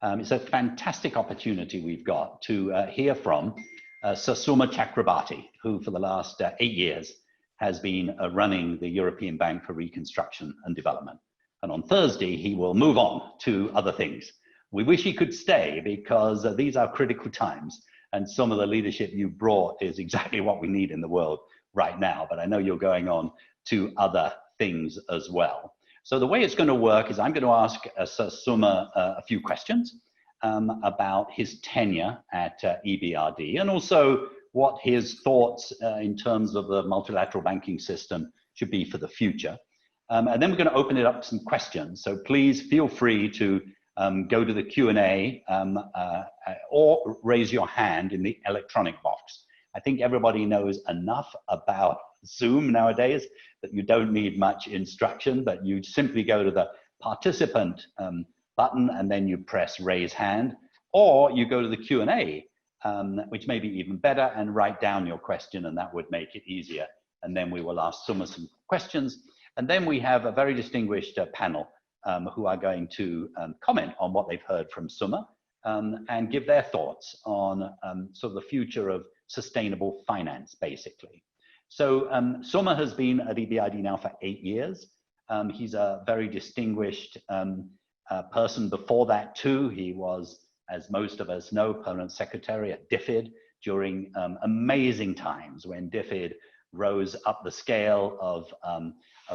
It's a fantastic opportunity we've got to hear from Sir Suma Chakrabarti, who for the last 8 years has been running the European Bank for Reconstruction and Development. And on Thursday, he will move on to other things. We wish he could stay because these are critical times, and some of the leadership you brought is exactly what we need in the world right now. But I know you're going on to other things as well. So the way it's going to work is I'm going to ask Sir Suma a few questions about his tenure at EBRD, and also what his thoughts in terms of the multilateral banking system should be for the future. And then we're going to open it up to some questions. So please feel free to go to the Q&A or raise your hand in the electronic box. I think everybody knows enough about Zoom nowadays that you don't need much instruction, but you simply go to the participant button and then you press raise hand, or you go to the Q&A, which may be even better, and write down your question, and that would make it easier. And then we will ask Suma some questions. And then we have a very distinguished panel who are going to comment on what they've heard from Suma and give their thoughts on sort of the future of sustainable finance, basically. So Suma has been at EBRD now for 8 years. He's a very distinguished person before that too. He was, as most of us know, permanent secretary at DFID during amazing times when DFID rose up the scale of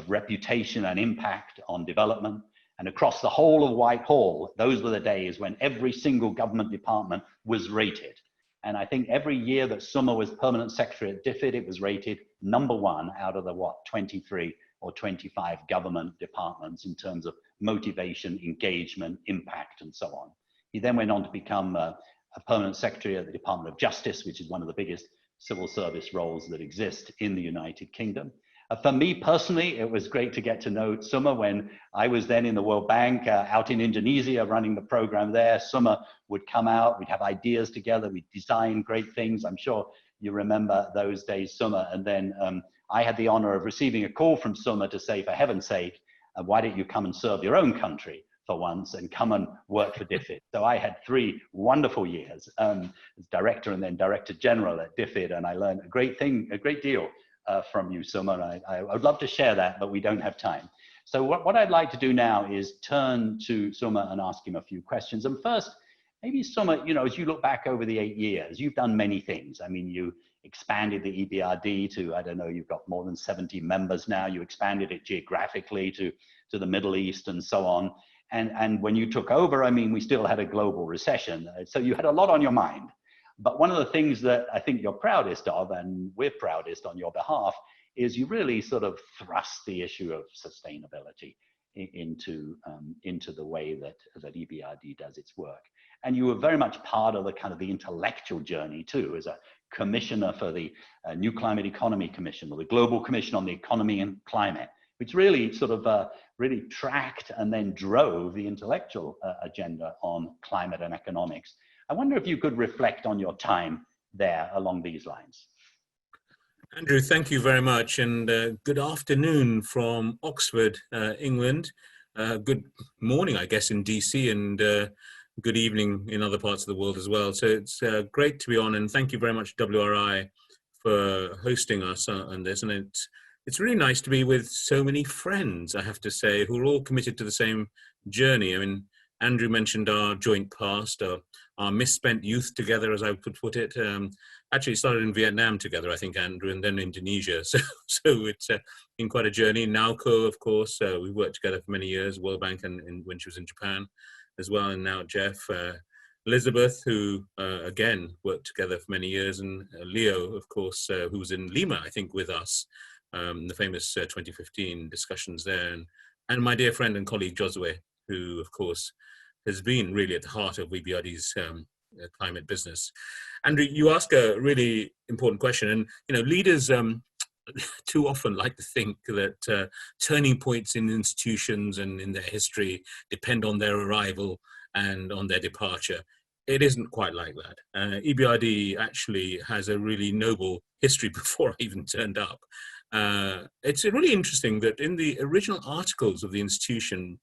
reputation and impact on development. And across the whole of Whitehall, those were the days when every single government department was rated. And I think every year that Suma was permanent secretary at DFID, it was rated #1 out of the, 23 or 25 government departments in terms of motivation, engagement, impact, and so on. He then went on to become a permanent secretary at the Department of Justice, which is one of the biggest civil service roles that exist in the United Kingdom. For me personally, it was great to get to know Suma when I was then in the World Bank out in Indonesia running the program there. Suma would come out, we'd have ideas together, we'd design great things. I'm sure you remember those days, Suma. And then I had the honor of receiving a call from Suma to say, for heaven's sake, why don't you come and serve your own country for once and come and work for DFID? So I had 3 wonderful years as director and then director general at DFID, and I learned a great deal from you, Suma. I would love to share that, but we don't have time. So what I'd like to do now is turn to Suma and ask him a few questions. And first, maybe Suma, you know, as you look back over the 8 years, you've done many things. I mean, you expanded the EBRD to, I don't know, you've got more than 70 members now. You expanded it geographically to the Middle East and so on. And when you took over, I mean, we still had a global recession. So you had a lot on your mind. But one of the things that I think you're proudest of, and we're proudest on your behalf, is you really sort of thrust the issue of sustainability into the way that EBRD does its work. And you were very much part of the kind of the intellectual journey too, as a commissioner for the New Climate Economy Commission, or the Global Commission on the Economy and Climate, which really sort of really tracked and then drove the intellectual agenda on climate and economics. I wonder if you could reflect on your time there along these lines. Andrew, thank you very much, and good afternoon from Oxford, England. Good morning, I guess, in DC, and good evening in other parts of the world as well. So it's great to be on, and thank you very much, WRI, for hosting us on this. And it's really nice to be with so many friends, I have to say, who are all committed to the same journey. I mean, Andrew mentioned our joint past, our misspent youth together, as I would put it. Actually started in Vietnam together, I think, Andrew, and then Indonesia. So it's been quite a journey. Naoko, of course, we worked together for many years, World Bank, and when she was in Japan as well, and now Jeff. Elizabeth, who again worked together for many years, and Leo, of course, who was in Lima, I think, with us, the famous 2015 discussions there, and my dear friend and colleague Josue, who, of course, has been really at the heart of EBRD's climate business. Andrew, you ask a really important question, and you know, leaders too often like to think that turning points in institutions and in their history depend on their arrival and on their departure. It isn't quite like that. EBRD actually has a really noble history before I even turned up. It's really interesting that in the original articles of the institution,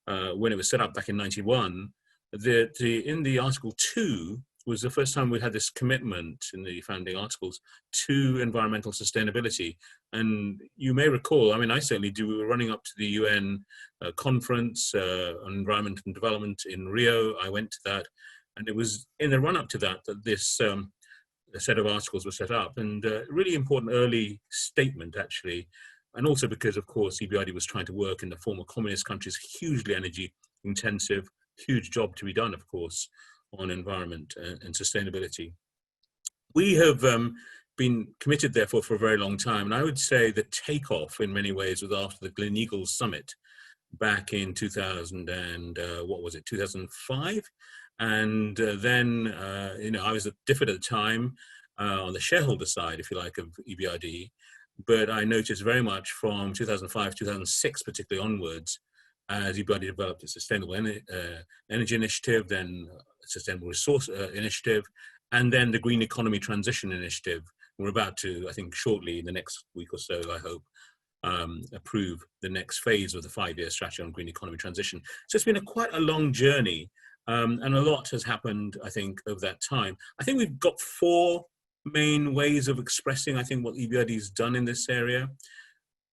when it was set up back in '91, in the Article 2 was the first time we had this commitment in the founding articles to environmental sustainability. And you may recall, I mean, I certainly do, we were running up to the UN conference on environment and development in Rio. I went to that, and it was in the run-up to that that this a set of articles were set up, and a really important early statement, actually. And also because, of course, EBRD was trying to work in the former communist countries, hugely energy intensive, huge job to be done, of course, on environment and sustainability. We have been committed, therefore, for a very long time. And I would say the takeoff, in many ways, was after the Gleneagles Summit back in 2000 and, 2005? And then, I was at DFID at the time on the shareholder side, if you like, of EBRD. But I noticed very much from 2005, 2006, particularly onwards, as EBRD developed a sustainable energy initiative, then a sustainable resource initiative, and then the Green Economy Transition Initiative. We're about to, I think, shortly in the next week or so, I hope, approve the next phase of the 5-year strategy on green economy transition. So it's been quite a long journey, and a lot has happened, I think, over that time. I think we've got 4 main ways of expressing, I think, what EBRD has done in this area.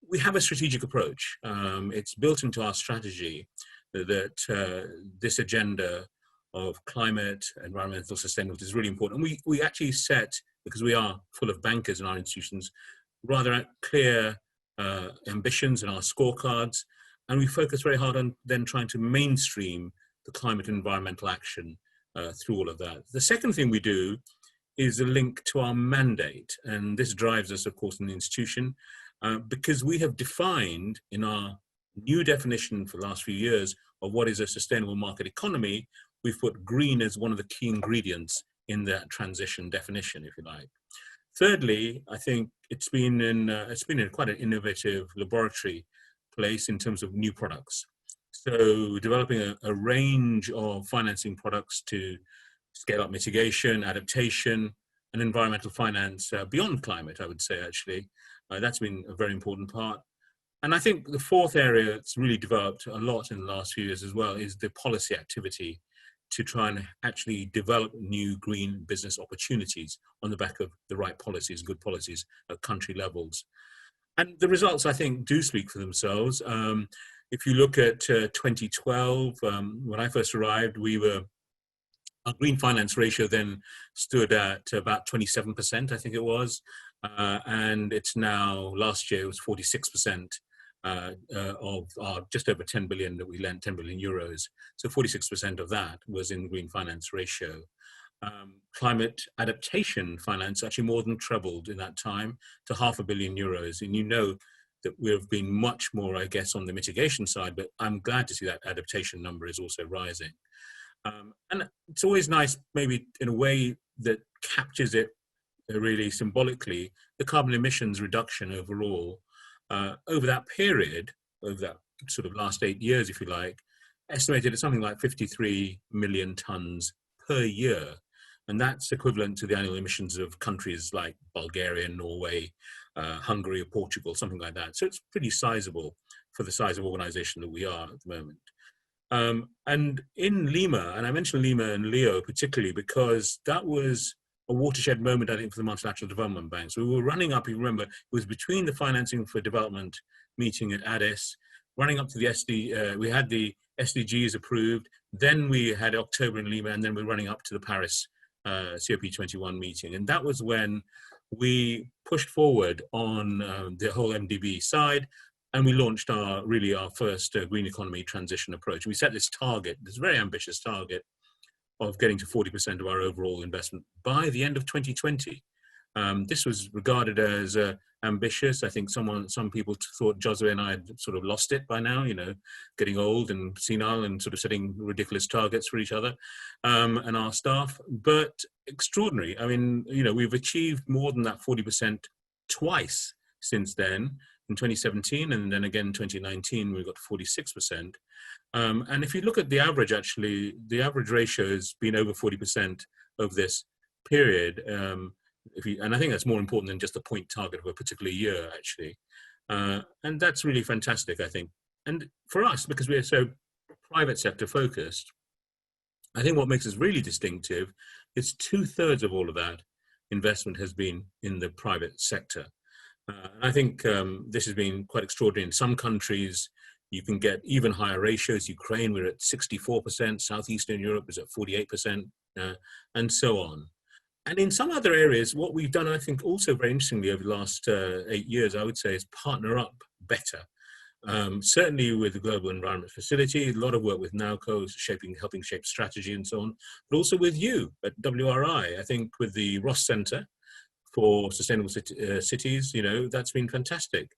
We have a strategic approach. It's built into our strategy that this agenda of climate, environmental sustainability is really important. And we actually set, because we are full of bankers in our institutions, rather clear ambitions in our scorecards. And we focus very hard on then trying to mainstream the climate and environmental action through all of that. The second thing we do is a link to our mandate. And this drives us, of course, in the institution, because we have defined in our new definition for the last few years of what is a sustainable market economy, we've put green as one of the key ingredients in that transition definition, if you like. Thirdly, I think it's been in quite an innovative laboratory place in terms of new products. So developing a range of financing products to scale up mitigation, adaptation, and environmental finance beyond climate, I would say, actually. That's been a very important part. And I think the fourth area that's really developed a lot in the last few years as well is the policy activity to try and actually develop new green business opportunities on the back of the right policies, good policies at country levels. And the results, I think, do speak for themselves. If you look at 2012, when I first arrived, our green finance ratio then stood at about 27%, I think it was. And it's now, last year, it was 46% of our just over 10 billion that we lent, 10 billion euros. So 46% of that was in green finance ratio. Climate adaptation finance actually more than trebled in that time to €500 million. And you know that we've been much more, I guess, on the mitigation side, but I'm glad to see that adaptation number is also rising. And it's always nice, maybe in a way that captures it really symbolically, the carbon emissions reduction overall over that period, over that sort of last 8 years, if you like, estimated at something like 53 million tons per year. And that's equivalent to the annual emissions of countries like Bulgaria, Norway, Hungary, or Portugal, something like that. So it's pretty sizable for the size of organization that we are at the moment. And in Lima, and I mentioned Lima and Leo particularly because that was a watershed moment, I think, for the multilateral development banks. We were running up, you remember, it was between the Financing for Development meeting at Addis, running up to the we had the SDGs approved, then we had October in Lima, and then we're running up to the Paris COP21 meeting. And that was when we pushed forward on the whole MDB side, and we launched our first green economy transition approach. We set this target, this very ambitious target, of getting to 40% of our overall investment by the end of 2020. This was regarded as ambitious. I think some people thought Josue and I had sort of lost it by now, getting old and senile and sort of setting ridiculous targets for each other and our staff. But extraordinary. I mean, we've achieved more than that 40% twice since then. In 2017, and then again in 2019, we got 46%. And if you look at the average, actually, the average ratio has been over 40% over this period. And I think that's more important than just a point target of a particular year, actually. And that's really fantastic, I think. And for us, because we are so private sector focused, I think what makes us really distinctive is 2/3 of all of that investment has been in the private sector. I think this has been quite extraordinary. In some countries, you can get even higher ratios. Ukraine, we're at 64%. Southeastern Europe is at 48%, and so on. And in some other areas, what we've done, I think, also very interestingly over the last 8 years, I would say, is partner up better. Certainly with the Global Environment Facility, a lot of work with NAUCO, helping shape strategy and so on, but also with you at WRI. I think with the Ross Centre for Sustainable Cities, that's been fantastic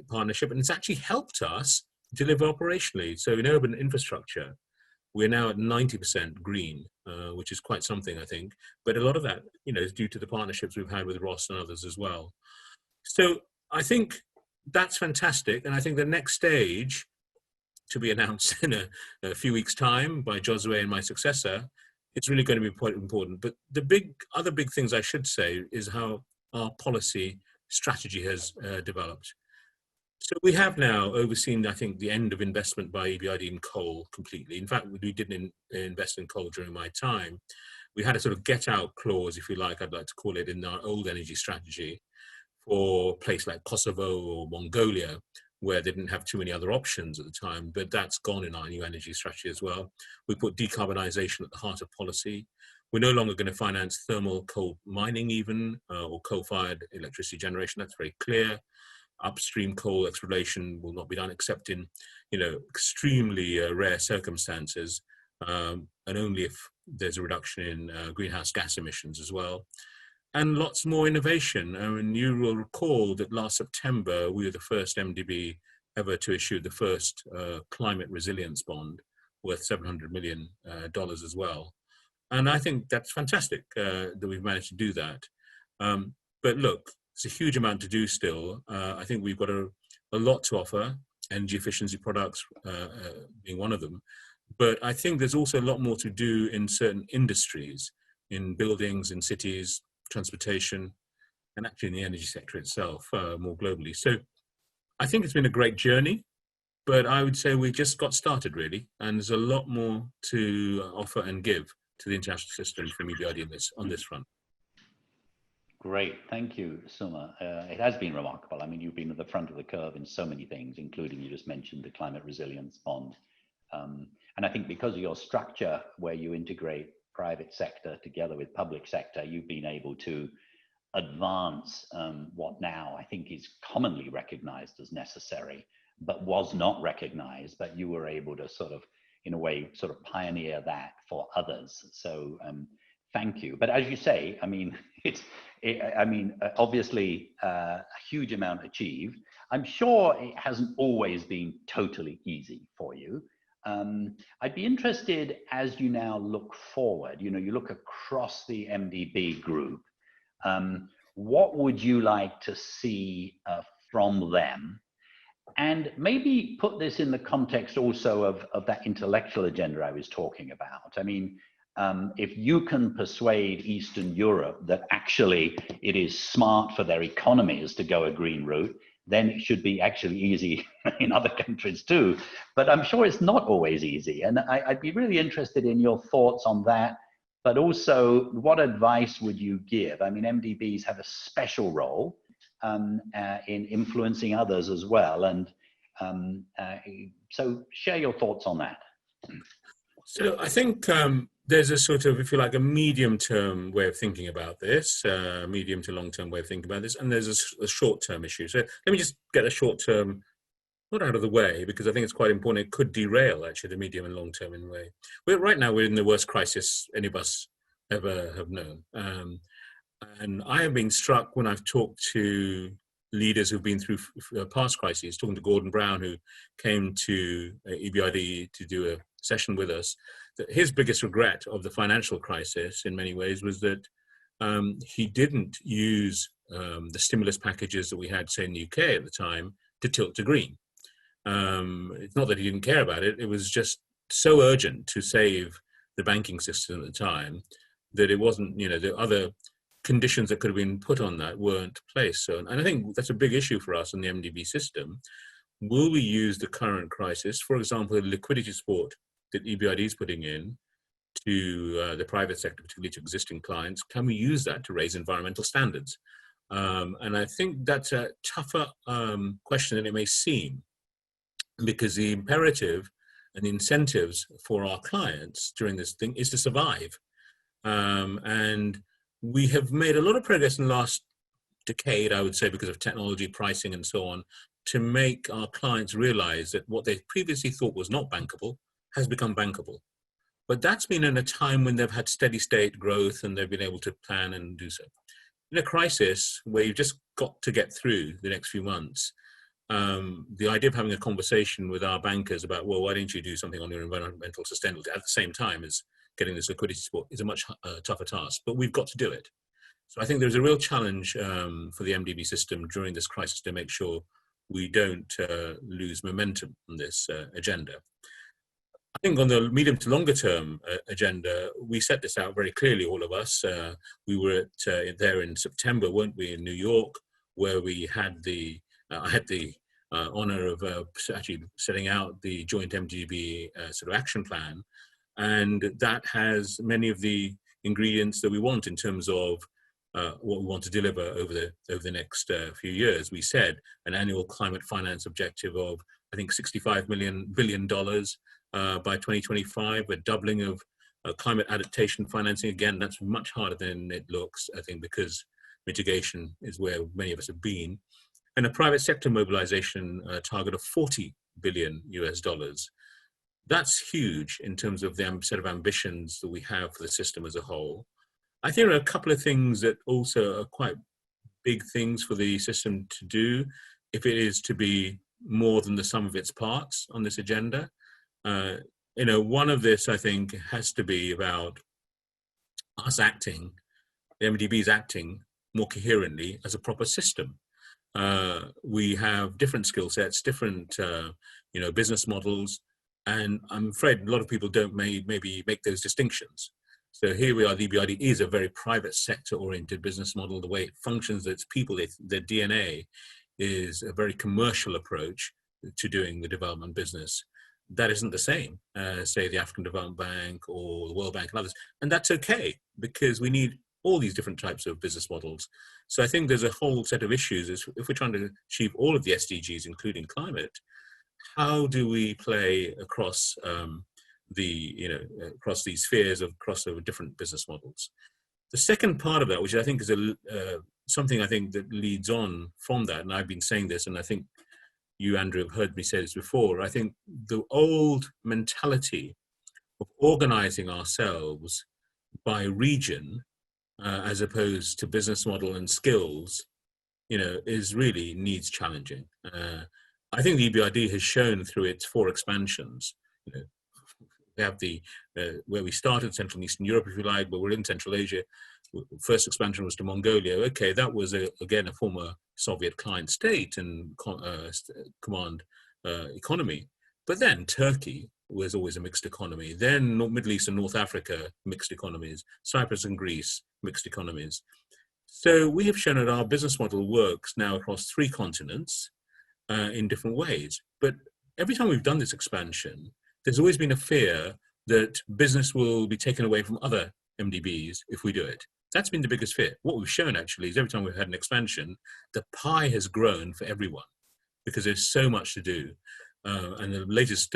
partnership, and it's actually helped us deliver operationally. So in urban infrastructure, we're now at 90% green, which is quite something, I think. But a lot of that, is due to the partnerships we've had with Ross and others as well. So I think that's fantastic. And I think the next stage, to be announced in a few weeks' time by Josue and my successor, it's really going to be quite important. But the other big things I should say is how our policy strategy has developed. So we have now overseen, I think, the end of investment by EBRD in coal completely. In fact, we didn't invest in coal during my time. We had a sort of get-out clause, if you like, I'd like to call it, in our old energy strategy for a place like Kosovo or Mongolia, where they didn't have too many other options at the time, but that's gone in our new energy strategy as well. We put decarbonisation at the heart of policy. We're no longer going to finance thermal coal mining even, or coal-fired electricity generation. That's very clear. Upstream coal exploration will not be done except in, extremely rare circumstances, and only if there's a reduction in greenhouse gas emissions as well. And lots more innovation. I mean, you will recall that last September, we were the first MDB ever to issue the first climate resilience bond worth $700 million as well. And I think that's fantastic that we've managed to do that. But look, it's a huge amount to do still. I think we've got a lot to offer, energy efficiency products being one of them. But I think there's also a lot more to do in certain industries, in buildings, in cities, transportation, and actually in the energy sector itself more globally. So I think it's been a great journey, but I would say we just got started really, and there's a lot more to offer and give to the international system from EBRD on this front. Great, thank you, Suma. It has been remarkable. I mean, you've been at the front of the curve in so many things, including you just mentioned the climate resilience bond. And I think because of your structure where you integrate private sector together with public sector, you've been able to advance what now I think is commonly recognized as necessary, but was not recognized, but you were able to sort of, in a way, sort of pioneer that for others. So thank you. But as you say, I mean, obviously a huge amount achieved. I'm sure it hasn't always been totally easy for you. I'd be interested as you now look forward, you look across the MDB group, what would you like to see from them? And maybe put this in the context also of that intellectual agenda I was talking about. I mean, if you can persuade Eastern Europe that actually it is smart for their economies to go a green route, then it should be actually easy in other countries too. But I'm sure it's not always easy. And I'd be really interested in your thoughts on that, but also what advice would you give? I mean, MDBs have a special role in influencing others as well. And so share your thoughts on that. So I think there's a sort of, if you like, a medium-term way of thinking about this, medium to long-term way of thinking about this, and there's a short-term issue. So let me just get a short-term, not out of the way, because I think it's quite important. It could derail, actually, the medium and long-term in a way. Right now, we're in the worst crisis any of us ever have known. And I have been struck when I've talked to leaders who've been through past crises, talking to Gordon Brown, who came to EBRD to do a session with us, that his biggest regret of the financial crisis in many ways was that he didn't use the stimulus packages that we had, say, in the UK at the time, to tilt to green. It's not that he didn't care about it, it was just so urgent to save the banking system at the time that it wasn't, the other conditions that could have been put on that weren't placed. So, and I think that's a big issue for us in the MDB system. Will we use the current crisis, for example, the liquidity support that EBRD is putting in, to the private sector, particularly to existing clients? Can we use that to raise environmental standards? And I think that's a tougher question than it may seem, because the imperative and the incentives for our clients during this thing is to survive. And we have made a lot of progress in the last decade, I would say, because of technology, pricing, and so on, to make our clients realize that what they previously thought was not bankable has become bankable. But that's been in a time when they've had steady state growth and they've been able to plan and do so. In a crisis where you've just got to get through the next few months, the idea of having a conversation with our bankers about, well, why don't you do something on your environmental sustainability at the same time as getting this liquidity support is a much tougher task, but we've got to do it. So I think there's a real challenge for the MDB system during this crisis to make sure we don't lose momentum on this agenda. I think on the medium to longer term agenda, we set this out very clearly, all of us. We were there in September, weren't we, in New York, where we had I had the honor of actually setting out the joint MDB sort of action plan. And that has many of the ingredients that we want in terms of what we want to deliver over the next few years. We said an annual climate finance objective of, I think, $65 billion by 2025, a doubling of climate adaptation financing. Again, that's much harder than it looks, I think, because mitigation is where many of us have been. And a private sector mobilization target of $40 billion US. That's huge in terms of the set of ambitions that we have for the system as a whole. I think there are a couple of things that also are quite big things for the system to do if it is to be more than the sum of its parts on this agenda. One of this, I think, has to be about us acting, the MDBs acting more coherently as a proper system. We have different skill sets, different, business models, and I'm afraid a lot of people don't maybe make those distinctions. So here we are, the EBRD is a very private sector oriented business model. The way it functions, its people, their DNA is a very commercial approach to doing the development business. That isn't the same as, say, the African Development Bank or the World Bank and others. And that's okay, because we need all these different types of business models. So I think there's a whole set of issues. If we're trying to achieve all of the SDGs, including climate, how do we play across across these spheres of crossover different business models? The second part of that, which I think is something I think that leads on from that, and I've been saying this, and I think you, Andrew, have heard me say this before, I think the old mentality of organizing ourselves by region as opposed to business model and skills, is really needs challenging. I think the EBRD has shown through its 4 expansions, we have where we started, Central and Eastern Europe, if you like, but we're in Central Asia. First expansion was to Mongolia. Okay, that was, again, a former Soviet client state and command economy. But then Turkey was always a mixed economy. Then Middle East and North Africa, mixed economies. Cyprus and Greece, mixed economies. So we have shown that our business model works now across 3 continents in different ways. But every time we've done this expansion, there's always been a fear that business will be taken away from other MDBs if we do it. That's been the biggest fear. What we've shown actually is every time we've had an expansion, the pie has grown for everyone because there's so much to do. And the latest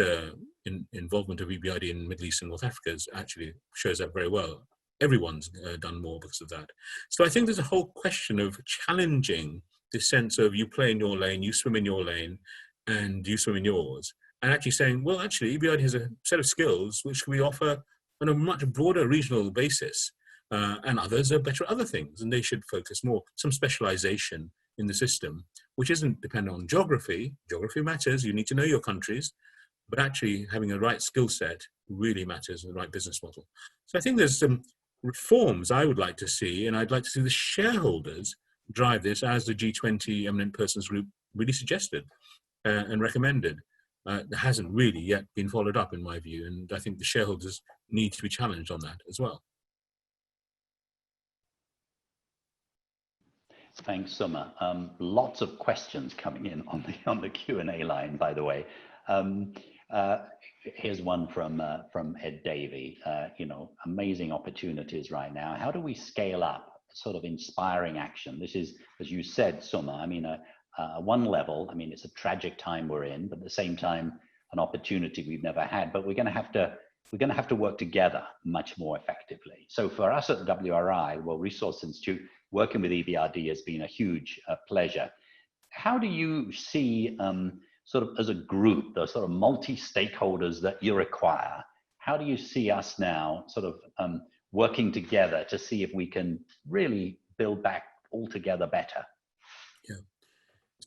involvement of EBRD in Middle East and North Africa actually shows that very well. Everyone's done more because of that. So I think there's a whole question of challenging this sense of you play in your lane, you swim in your lane, and you swim in yours. And actually saying, well, actually, EBRD has a set of skills which we offer on a much broader regional basis, and others are better at other things, and they should focus more, some specialization in the system, which isn't dependent on geography. Geography matters, you need to know your countries, but actually having a right skill set really matters, and the right business model. So I think there's some reforms I would like to see, and I'd like to see the shareholders drive this as the G20 Eminent Persons Group really suggested and recommended. That hasn't really yet been followed up, in my view, and I think the shareholders need to be challenged on that as well. Thanks, Suma. Lots of questions coming in on the Q&A line, by the way. Here's one from Ed Davey. Amazing opportunities right now. How do we scale up sort of inspiring action? This is, as you said, Suma, I mean, one level, I mean, it's a tragic time we're in, but at the same time, an opportunity we've never had, but we're going to have to work together much more effectively. So for us at the WRI, World Resource Institute, working with EBRD has been a huge pleasure. How do you see, sort of as a group, the sort of multi-stakeholders that you require, how do you see us now sort of working together to see if we can really build back all together better? Yeah.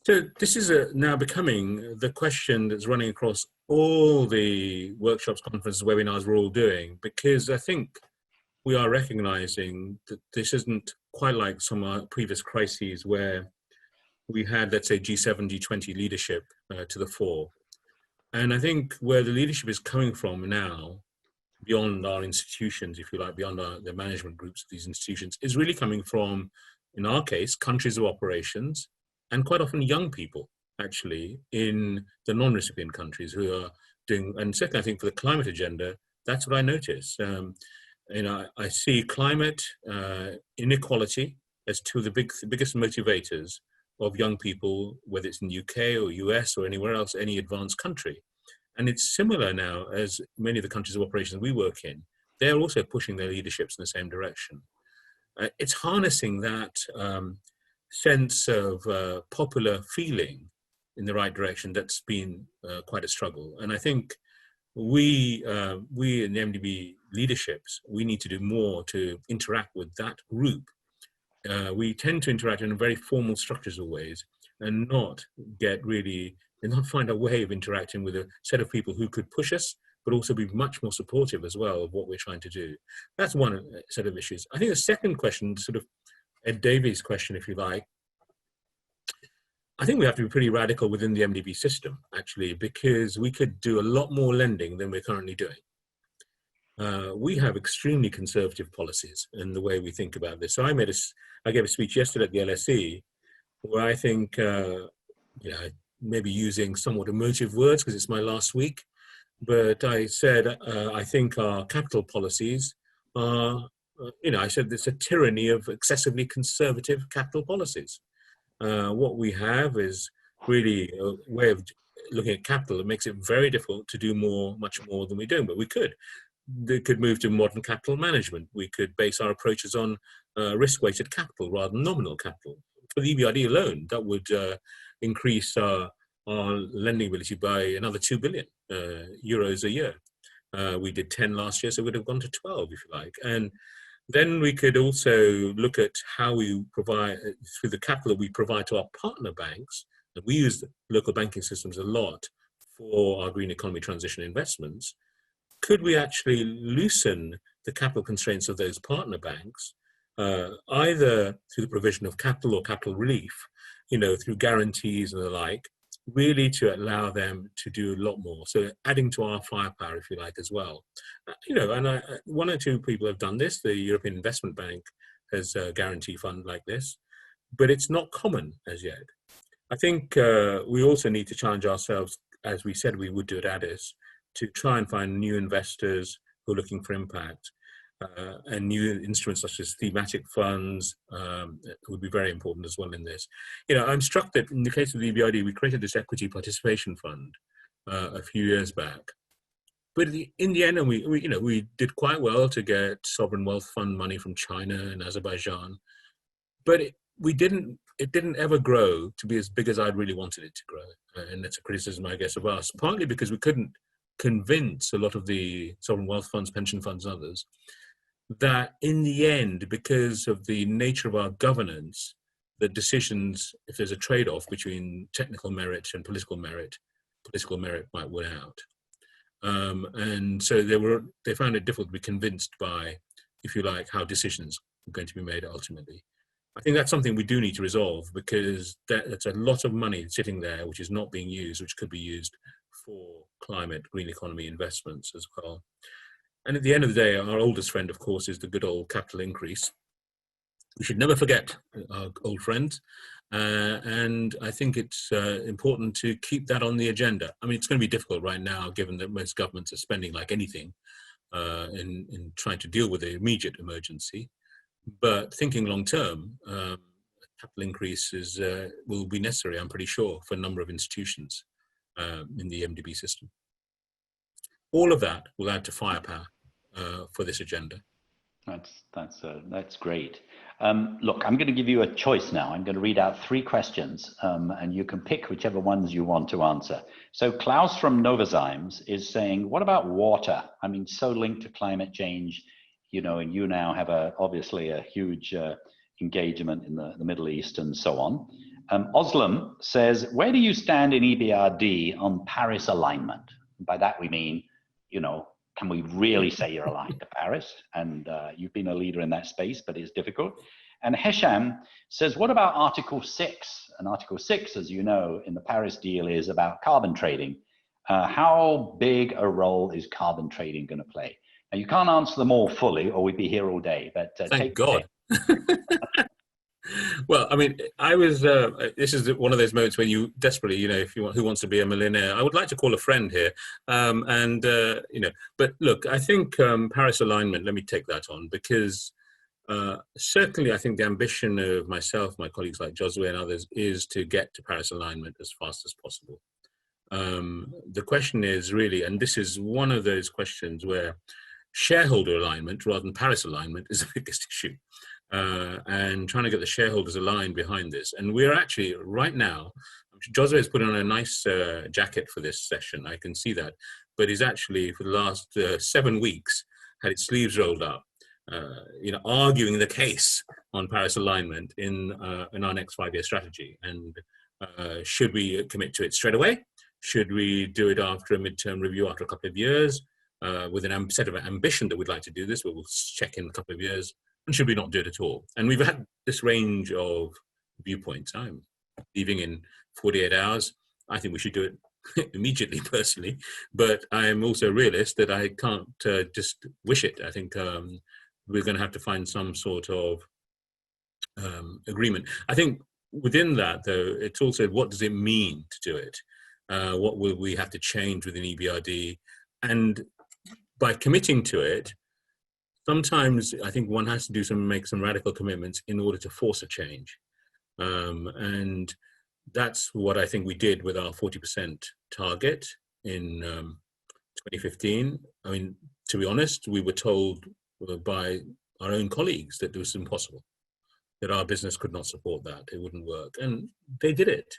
So this is now becoming the question that's running across all the workshops, conferences, webinars we're all doing, because I think we are recognizing that this isn't quite like some previous crises where we had, let's say, G7, G20 leadership to the fore. And I think where the leadership is coming from now, beyond our institutions, if you like, beyond the management groups of these institutions, is really coming from, in our case, countries of operations, and quite often young people, actually, in the non-recipient countries who are doing, and certainly I think for the climate agenda, that's what I notice. I see climate inequality as two of the biggest motivators of young people, whether it's in the UK or US or anywhere else, any advanced country. And it's similar now as many of the countries of operations we work in. They're also pushing their leaderships in the same direction. It's harnessing that sense of popular feeling in the right direction that's been quite a struggle. And I think we in the MDB leaderships, we need to do more to interact with that group. We tend to interact in very formal structures of ways and not find a way of interacting with a set of people who could push us, but also be much more supportive as well of what we're trying to do. That's one set of issues. I think the second question, sort of Ed Davies' question, if you like, I think we have to be pretty radical within the MDB system, actually, because we could do a lot more lending than we're currently doing. We have extremely conservative policies in the way we think about this. So I gave a speech yesterday at the LSE where I think, maybe using somewhat emotive words because it's my last week, but I said, I think our capital policies are, I said there's a tyranny of excessively conservative capital policies. What we have is really a way of looking at capital that makes it very difficult to do much more than we're doing, but we could. They could move to modern capital management. We could base our approaches on risk-weighted capital rather than nominal capital. For the EBRD alone, that would increase our lending ability by another 2 billion euros a year. We did 10 last year, so we'd have gone to 12, if you like. And then we could also look at how we provide, through the capital that we provide to our partner banks, and we use the local banking systems a lot for our green economy transition investments. Could we actually loosen the capital constraints of those partner banks, either through the provision of capital or capital relief, through guarantees and the like, really to allow them to do a lot more. So adding to our firepower, if you like, as well. And one or two people have done this. The European Investment Bank has a guarantee fund like this, but it's not common as yet. I think we also need to challenge ourselves, as we said we would do at Addis, to try and find new investors who are looking for impact, and new instruments such as thematic funds would be very important as well in this. I'm struck that in the case of the EBRD, we created this equity participation fund a few years back. But in the end, we did quite well to get sovereign wealth fund money from China and Azerbaijan, but it didn't ever grow to be as big as I'd really wanted it to grow. And that's a criticism, I guess, of us, partly because we couldn't convince a lot of the sovereign wealth funds, pension funds, and others, that in the end, because of the nature of our governance, the decisions, if there's a trade-off between technical merit and political merit might win out. And so they found it difficult to be convinced by, if you like, how decisions are going to be made ultimately. I think that's something we do need to resolve, because that's a lot of money sitting there which is not being used, which could be used for climate, green economy investments as well. And at the end of the day, our oldest friend, of course, is the good old capital increase. We should never forget our old friends. And I think it's important to keep that on the agenda. I mean, it's going to be difficult right now, given that most governments are spending like anything in trying to deal with the immediate emergency. But thinking long term, capital increases will be necessary, I'm pretty sure, for a number of institutions in the MDB system. All of that will add to firepower for this agenda. That's great. Look, I'm going to give you a choice now. I'm going to read out 3 questions, and you can pick whichever ones you want to answer. So Klaus from Novozymes is saying, what about water? I mean, so linked to climate change, you know, and you now have obviously a huge engagement in the Middle East and so on. Oslam says, where do you stand in EBRD on Paris alignment? By that we mean, you know, can we really say you're aligned to Paris? And you've been a leader in that space, but it's difficult. And Hesham says, what about Article 6? And Article 6, as you know, in the Paris deal is about carbon trading. How big a role is carbon trading going to play? Now, you can't answer them all fully, or we'd be here all day. But Thank God. Well, I mean, I was, this is one of those moments when you desperately, you know, if you want, who wants to be a millionaire? I would like to call a friend here. You know, but look, I think Paris alignment, let me take that on, because certainly I think the ambition of myself, my colleagues like Josue and others, is to get to Paris alignment as fast as possible. The question is really, and this is one of those questions where shareholder alignment rather than Paris alignment is the biggest issue. And trying to get the shareholders aligned behind this. And we're actually, right now, Josue has put on a nice jacket for this session, I can see that, but he's actually, for the last 7 weeks, had its sleeves rolled up, you know, arguing the case on Paris alignment in our next 5-year strategy. And should we commit to it straight away? Should we do it after a midterm review after a couple of years, with a set of ambition that we'd like to do this, but we'll check in a couple of years? And should we not do it at all? And we've had this range of viewpoints. I'm leaving in 48 hours. I think we should do it immediately, personally. But I'm also a realist that I can't just wish it. I think we're going to have to find some sort of agreement. I think within that, though, it's also what does it mean to do it? What will we have to change within EBRD? And by committing to it, sometimes I think one has to make some radical commitments in order to force a change. And that's what I think we did with our 40% target in 2015. I mean, to be honest, we were told by our own colleagues that it was impossible, that our business could not support that, it wouldn't work. And they did it.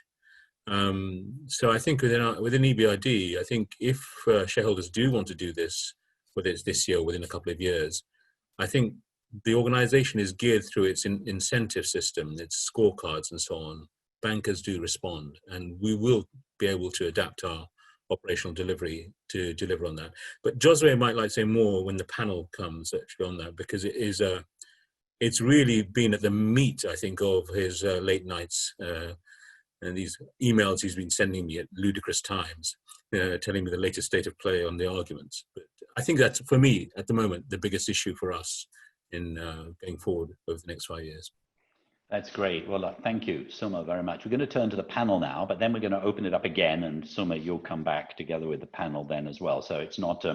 So I think within EBRD, I think if shareholders do want to do this, whether it's this year or within a couple of years, I think the organization is geared through its incentive system, its scorecards and so on. Bankers do respond, and we will be able to adapt our operational delivery to deliver on that. But Josue might like to say more when the panel comes actually on that, because it's really been at the meat, I think, of his late nights and these emails he's been sending me at ludicrous times, telling me the latest state of play on the arguments. But I think that's, for me, at the moment, the biggest issue for us in going forward over the next 5 years. That's great. Well, look, thank you, Suma, very much. We're going to turn to the panel now, but then we're going to open it up again, and Suma, you'll come back together with the panel then as well. So it's not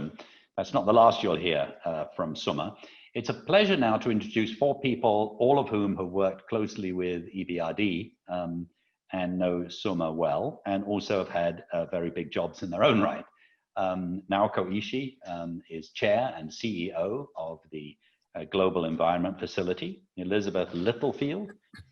that's not the last you'll hear from Suma. It's a pleasure now to introduce 4 people, all of whom have worked closely with EBRD and know Suma well, and also have had very big jobs in their own right. Naoko Ishii is chair and CEO of the Global Environment Facility. Elizabeth Littlefield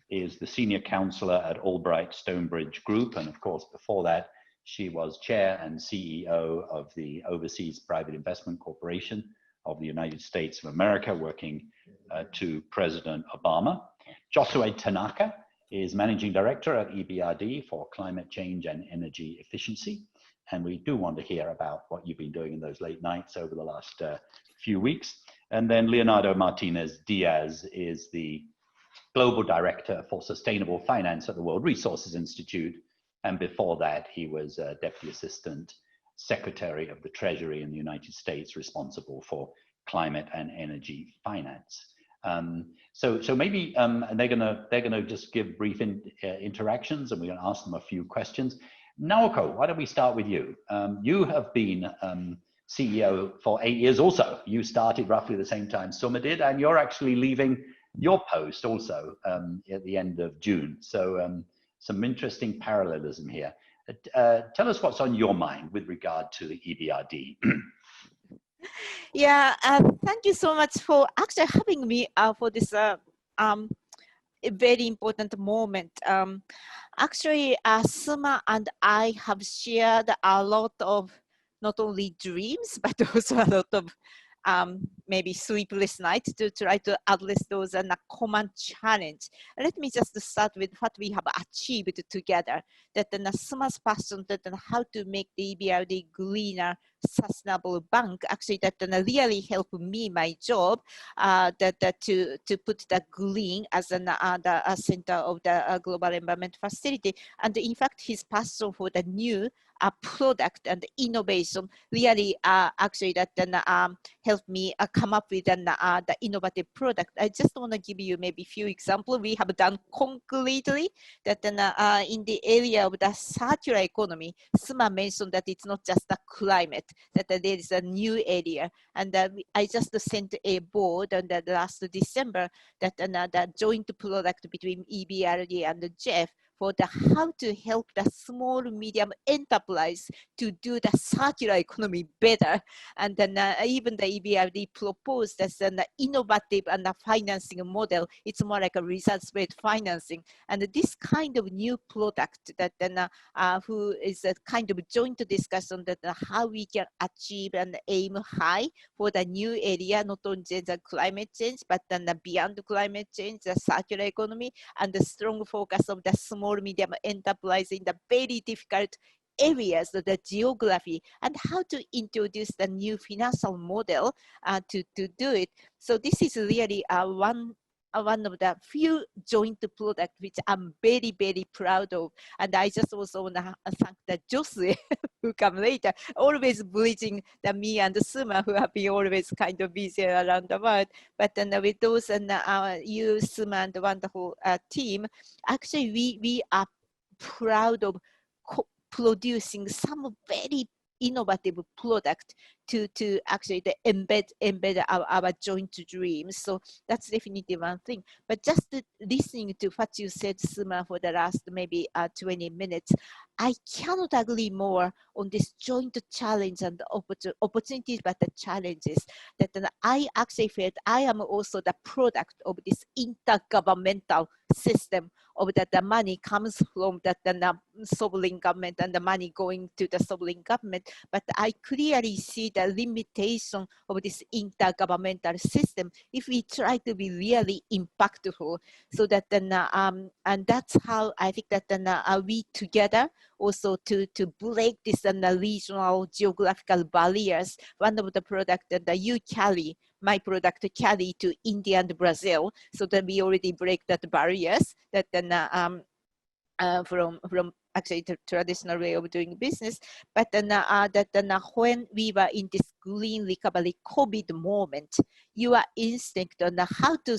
is the senior counselor at Albright Stonebridge Group, and of course before that she was chair and CEO of the Overseas Private Investment Corporation of the United States of America, working to President Obama. Josue Tanaka is managing director at EBRD for climate change and energy efficiency. And we do want to hear about what you've been doing in those late nights over the last few weeks. And then Leonardo Martinez Diaz is the global director for sustainable finance at the World Resources Institute. And before that, he was deputy assistant secretary of the Treasury in the United States, responsible for climate and energy finance. So maybe and they're gonna just give brief interactions, and we're gonna ask them a few questions. Naoko, why don't we start with you? You have been CEO for 8 years also. You started roughly the same time Suma did, and you're actually leaving your post also at the end of June. So some interesting parallelism here. Tell us what's on your mind with regard to the EBRD. Yeah, thank you so much for actually having me for this a very important moment. Actually, Suma and I have shared a lot of not only dreams, but also a lot of maybe sleepless nights to try to address those and a common challenge. Let me just start with what we have achieved together. That Suma's passion that how to make the EBRD greener, sustainable bank actually that really helped me my job to put the green as the center of the global environment facility, and in fact his passion for the new product and innovation really actually that helped me come up with the innovative product. I just want to give you maybe a few examples we have done concretely that in the area of the circular economy. Suma mentioned that it's not just the climate, that there is a new area, and I just sent a board on the last December that the joint product between EBRD and Jeff for the how to help the small medium enterprise to do the circular economy better. And then even the EBRD proposed as an innovative and a financing model. It's more like a results-based financing. And this kind of new product that then who is a kind of joint discussion that how we can achieve and aim high for the new area, not only the climate change, but then beyond climate change, the circular economy, and the strong focus of the small medium enterprise in the very difficult areas of the geography, and how to introduce the new financial model to do it. So this is really one of the few joint products which I'm very, very proud of. And I just also want to thank the Josue who come later, always bridging the me and the Suma who have been always kind of busy around the world. But then with those and you, Suma, and the wonderful team, actually we are proud of producing some very innovative product to actually embed our joint dreams. So that's definitely one thing. But just listening to what you said, Suma, for the last maybe 20 minutes, I cannot agree more on this joint challenge and the opportunities, but the challenges that I actually felt I am also the product of this intergovernmental system of that the money comes from that the sovereign government and the money going to the sovereign government. But I clearly see the limitation of this intergovernmental system if we try to be really impactful. So that then, and that's how I think that then we together also to break this regional geographical barriers. One of the products that you carry, my product carry to India and Brazil, so that we already break that barriers that then from actually the traditional way of doing business. But then when we were in this green recovery COVID moment, your instinct on how to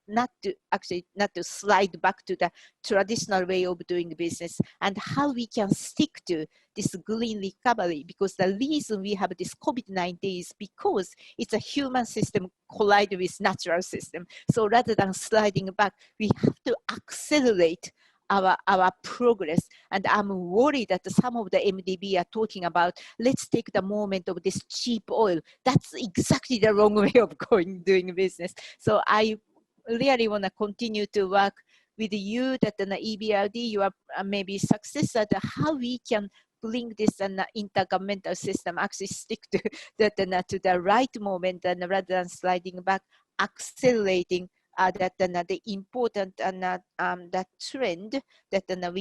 not to slide back to the traditional way of doing business, and how we can stick to this green recovery, because the reason we have this COVID-19 is because it's a human system collide with natural system. So rather than sliding back, we have to accelerate our progress. And I'm worried that some of the MDB are talking about, let's take the moment of this cheap oil. That's exactly the wrong way of doing business. So I really want to continue to work with you that in the EBRD, you are maybe success at how we can bring this intergovernmental system, actually stick to that to the right moment, and rather than sliding back, accelerating that the important and that trend that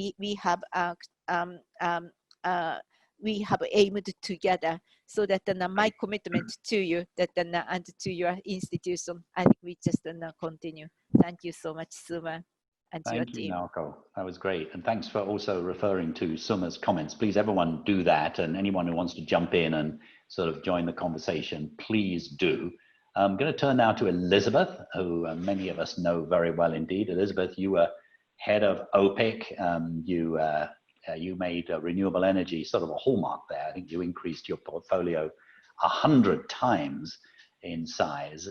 we have aimed together. So that my commitment to you that and to your institution, I think we just continue. Thank you so much, Suma, and to your team. Thank you, Naoko. That was great. And thanks for also referring to Suma's comments. Please, everyone do that. And anyone who wants to jump in and sort of join the conversation, please do. I'm going to turn now to Elizabeth, who many of us know very well indeed. Elizabeth, you were head of OPIC. You made renewable energy sort of a hallmark there. I think you increased your portfolio 100 times in size.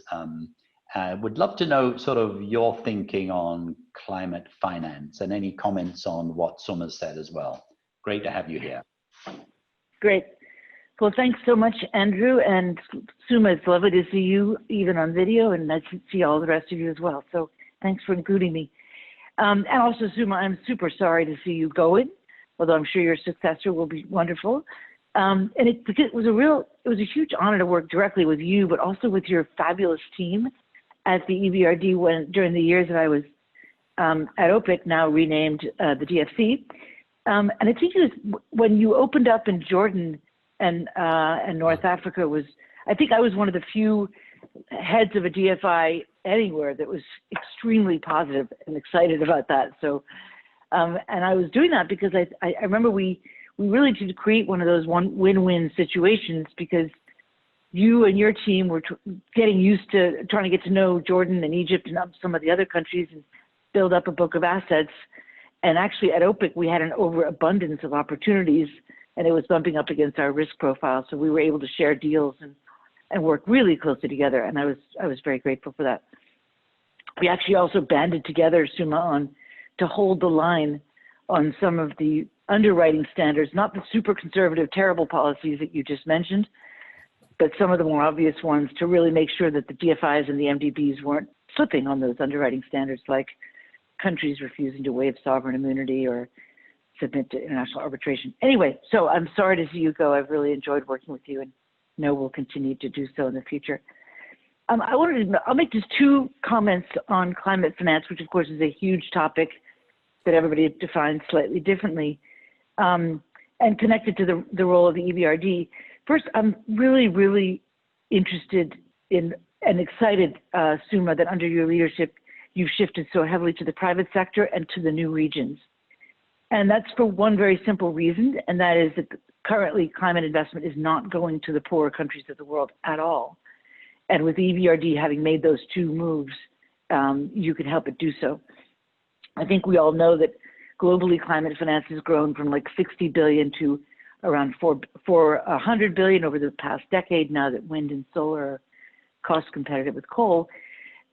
I would love to know sort of your thinking on climate finance and any comments on what Suma said as well. Great to have you here. Great. Well, thanks so much, Andrew. And Suma, it's lovely to see you even on video, and nice to see all the rest of you as well. So thanks for including me. And also, Suma, I'm super sorry to see you going, although I'm sure your successor will be wonderful. And it was a huge honor to work directly with you, but also with your fabulous team at the EBRD during the years that I was at OPIC, now renamed the DFC. And I think it was when you opened up in Jordan and North Africa I think I was one of the few heads of a DFI anywhere that was extremely positive and excited about that. So, and I was doing that because I remember we really did create one of those win-win situations, because you and your team were getting used to trying to get to know Jordan and Egypt and some of the other countries and build up a book of assets. And actually at OPIC, we had an overabundance of opportunities, and it was bumping up against our risk profile. So we were able to share deals and work really closely together. And I was very grateful for that. We actually also banded together, Suma, to hold the line on some of the underwriting standards, not the super conservative, terrible policies that you just mentioned, but some of the more obvious ones, to really make sure that the DFIs and the MDBs weren't slipping on those underwriting standards, like countries refusing to waive sovereign immunity or submit to international arbitration. Anyway, so I'm sorry to see you go. I've really enjoyed working with you, and know we'll continue to do so in the future. I'll make just two comments on climate finance, which of course is a huge topic that everybody defines slightly differently, and connected to the role of the EBRD. First, I'm really, really interested in and excited, Suma, that under your leadership, you've shifted so heavily to the private sector and to the new regions. And that's for one very simple reason, and that is that currently climate investment is not going to the poorer countries of the world at all. And with the EBRD having made those two moves, you can help it do so. I think we all know that globally climate finance has grown from like 60 billion to around 400 billion over the past decade, now that wind and solar are cost competitive with coal.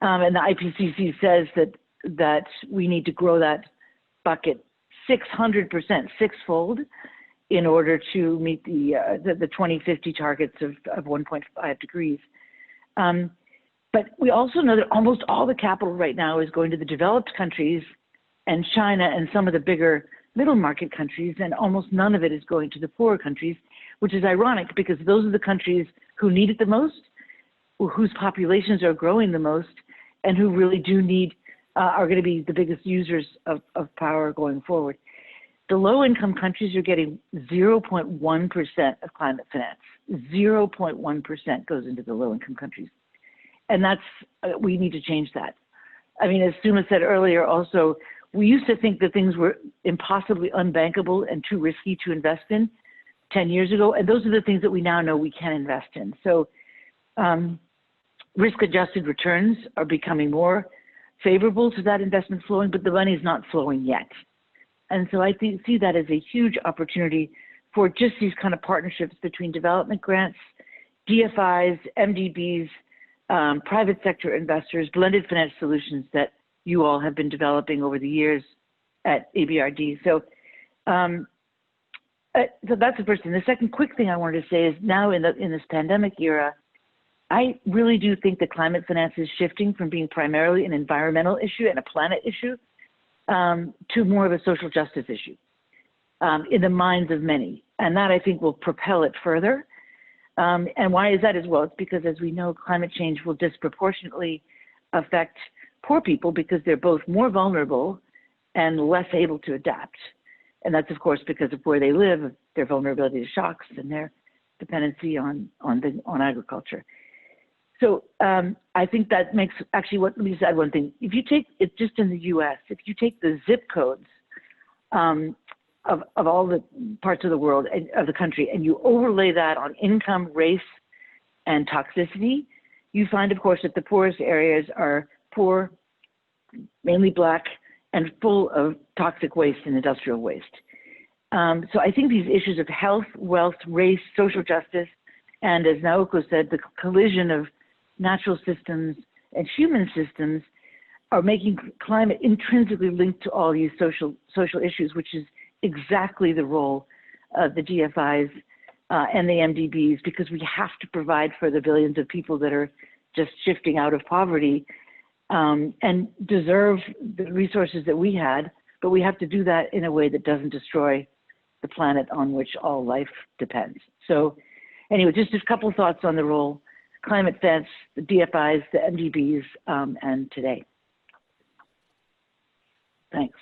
And the IPCC says that we need to grow that bucket 600%, sixfold, in order to meet the 2050 targets of 1.5 degrees. But we also know that almost all the capital right now is going to the developed countries and China and some of the bigger middle market countries, and almost none of it is going to the poorer countries, which is ironic because those are the countries who need it the most, whose populations are growing the most, and who really do need, are going to be the biggest users of power going forward. The low-income countries are getting 0.1% of climate finance. 0.1% goes into the low-income countries. And we need to change that. I mean, as Suma said earlier also, we used to think that things were impossibly unbankable and too risky to invest in 10 years ago. And those are the things that we now know we can invest in. So risk-adjusted returns are becoming more favorable to that investment flowing, but the money is not flowing yet. And so I see that as a huge opportunity for just these kind of partnerships between development grants, DFIs, MDBs, private sector investors, blended finance solutions that you all have been developing over the years at EBRD. So, so that's the first thing. The second quick thing I wanted to say is now in this pandemic era, I really do think that climate finance is shifting from being primarily an environmental issue and a planet issue to more of a social justice issue in the minds of many. And that I think will propel it further. And why is that as well? It's because, as we know, climate change will disproportionately affect poor people because they're both more vulnerable and less able to adapt. And that's, of course, because of where they live, their vulnerability to shocks and their dependency on agriculture. So I think that makes, actually, let me just add one thing. If you take it just in the US, if you take the zip codes of all the parts of the world, of the country, and you overlay that on income, race, and toxicity, you find, of course, that the poorest areas are poor, mainly Black, and full of toxic waste and industrial waste. So I think these issues of health, wealth, race, social justice, and as Naoko said, the collision of natural systems and human systems are making climate intrinsically linked to all these social issues, which is exactly the role of the GFIs and the MDBs, because we have to provide for the billions of people that are just shifting out of poverty and deserve the resources that we had, but we have to do that in a way that doesn't destroy the planet on which all life depends. So anyway, just a couple thoughts on the role, climate fence, the DFIs, the MDBs, and today. Thanks.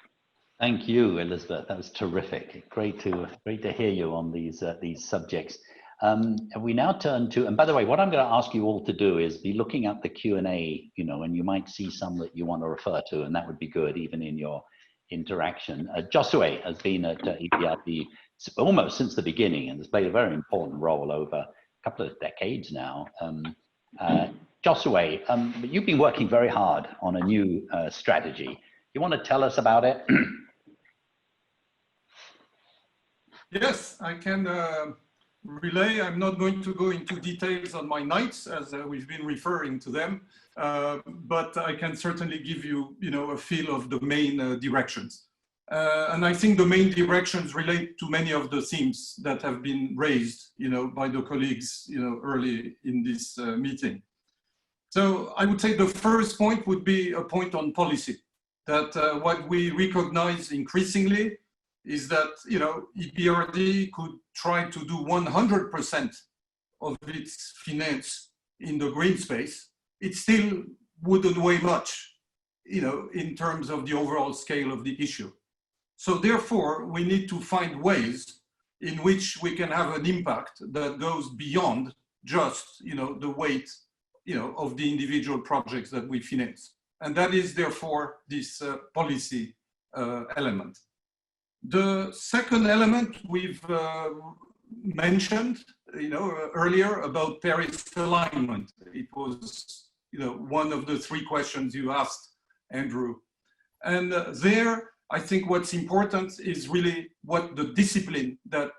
Thank you, Elizabeth. That was terrific. Great to hear you on these subjects. And we now turn to, and by the way, what I'm going to ask you all to do is be looking at the Q&A, and you might see some that you want to refer to, and that would be good even in your interaction. Josue has been at EBRD almost since the beginning and has played a very important role over a couple of decades now. Josue, you've been working very hard on a new strategy. You want to tell us about it? Yes, I can relay. I'm not going to go into details on my nights as we've been referring to them, but I can certainly give you, a feel of the main directions. And I think the main directions relate to many of the themes that have been raised, by the colleagues, early in this meeting. So I would say the first point would be a point on policy. That what we recognize increasingly is that, EBRD could try to do 100% of its finance in the green space. It still wouldn't weigh much, in terms of the overall scale of the issue. So therefore, we need to find ways in which we can have an impact that goes beyond just, the weight, of the individual projects that we finance. And that is therefore this policy element. The second element we've mentioned, earlier about Paris alignment. It was, one of the three questions you asked, Andrew. And there, I think what's important is really what the discipline that,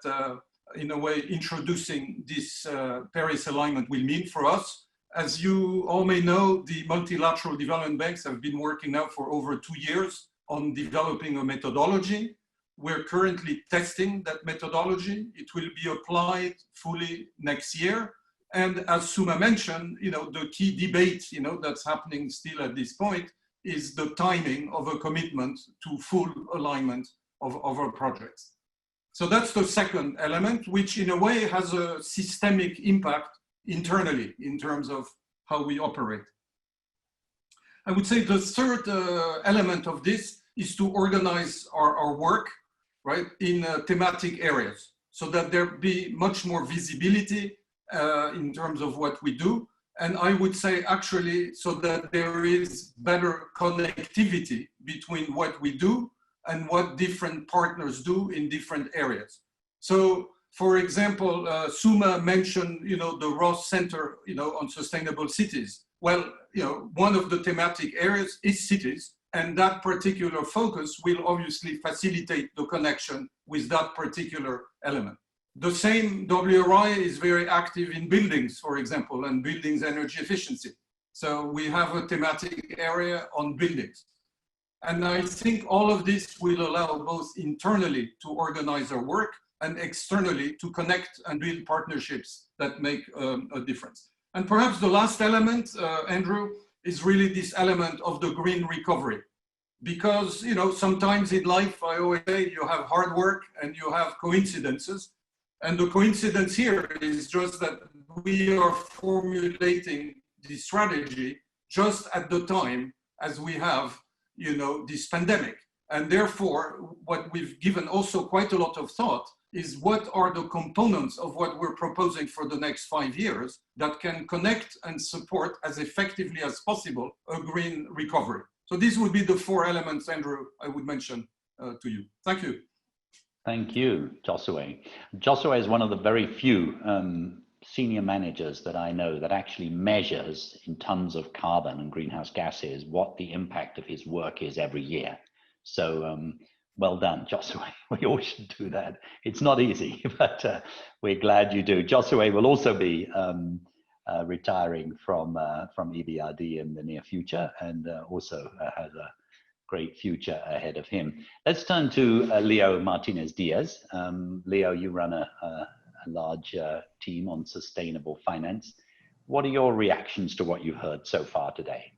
in a way, introducing this Paris alignment will mean for us. As you all may know, the multilateral development banks have been working now for over 2 years on developing a methodology. We're currently testing that methodology. It will be applied fully next year. And as Suma mentioned, the key debate, that's happening still at this point is the timing of a commitment to full alignment of our projects. So that's the second element, which in a way has a systemic impact internally in terms of how we operate. I would say the third element of this is to organize our work, right, in thematic areas so that there be much more visibility in terms of what we do. And I would say actually so that there is better connectivity between what we do and what different partners do in different areas. So for example, Suma mentioned, the Ross Center, on sustainable cities. Well, one of the thematic areas is cities, and that particular focus will obviously facilitate the connection with that particular element. The same WRI is very active in buildings, for example, and buildings energy efficiency. So we have a thematic area on buildings. And I think all of this will allow both internally to organize our work and externally to connect and build partnerships that make a difference. And perhaps the last element, Andrew, is really this element of the green recovery. Because, sometimes in life, I always say you have hard work and you have coincidences. And the coincidence here is just that we are formulating the strategy just at the time as we have, this pandemic. And therefore, what we've given also quite a lot of thought is what are the components of what we're proposing for the next 5 years that can connect and support as effectively as possible a green recovery. So these would be the 4 elements, Andrew, I would mention to you. Thank you. Thank you, Josue. Josue is one of the very few senior managers that I know that actually measures in tons of carbon and greenhouse gases what the impact of his work is every year. So well done, Josue. We all should do that. It's not easy, but we're glad you do. Josue will also be retiring from EBRD in the near future, and also has a great future ahead of him. Let's turn to Leo Martinez-Diaz. Leo, you run a large team on sustainable finance. What are your reactions to what you've heard so far today?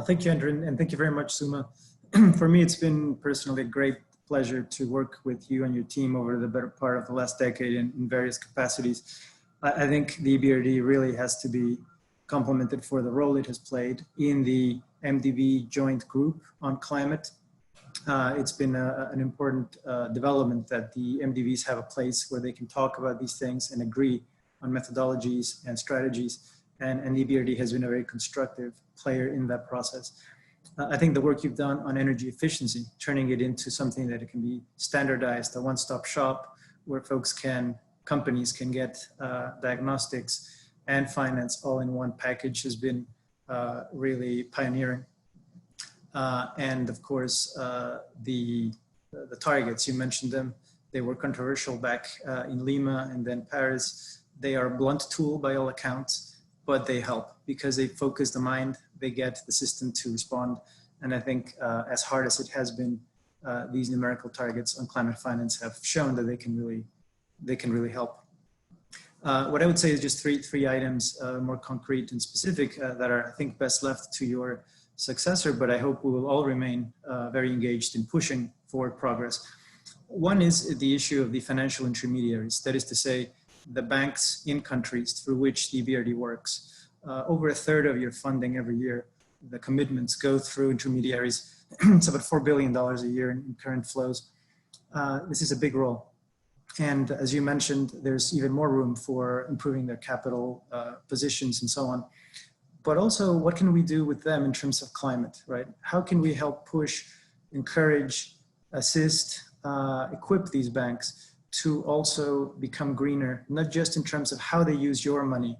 Thank you, Andrew, and thank you very much, Suma. For me, it's been personally a great pleasure to work with you and your team over the better part of the last decade in various capacities. I think the EBRD really has to be complimented for the role it has played in the MDB joint group on climate. It's been an important development that the MDBs have a place where they can talk about these things and agree on methodologies and strategies. And EBRD has been a very constructive player in that process. I think the work you've done on energy efficiency, turning it into something that it can be standardized, a one-stop shop where companies can get diagnostics and finance all in one package, has been really pioneering. And of course, the targets, you mentioned them, they were controversial back in Lima and then Paris. They are a blunt tool by all accounts, but they help because they focus the mind, they get the system to respond. And I think as hard as it has been, these numerical targets on climate finance have shown that they can really help. What I would say is just three items, more concrete and specific, that are, I think, best left to your successor, but I hope we will all remain very engaged in pushing forward progress. One is the issue of the financial intermediaries, that is to say, the banks in countries through which the EBRD works. Over a third of your funding every year, the commitments go through intermediaries. It's about $4 billion a year in current flows. This is a big role. And as you mentioned, there's even more room for improving their capital positions and so on. But also, what can we do with them in terms of climate, right? How can we help push, encourage, assist, equip these banks to also become greener, not just in terms of how they use your money,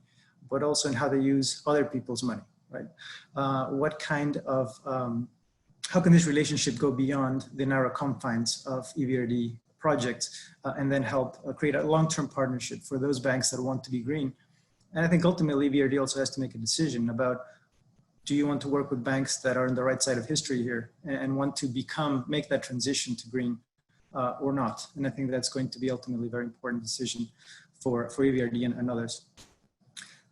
but also in how they use other people's money, right? What kind of, how can this relationship go beyond the narrow confines of EBRD projects and then help create a long-term partnership for those banks that want to be green? And I think ultimately EBRD also has to make a decision about, do you want to work with banks that are on the right side of history here and want to make that transition to green or not? And I think that's going to be ultimately a very important decision for EBRD and others.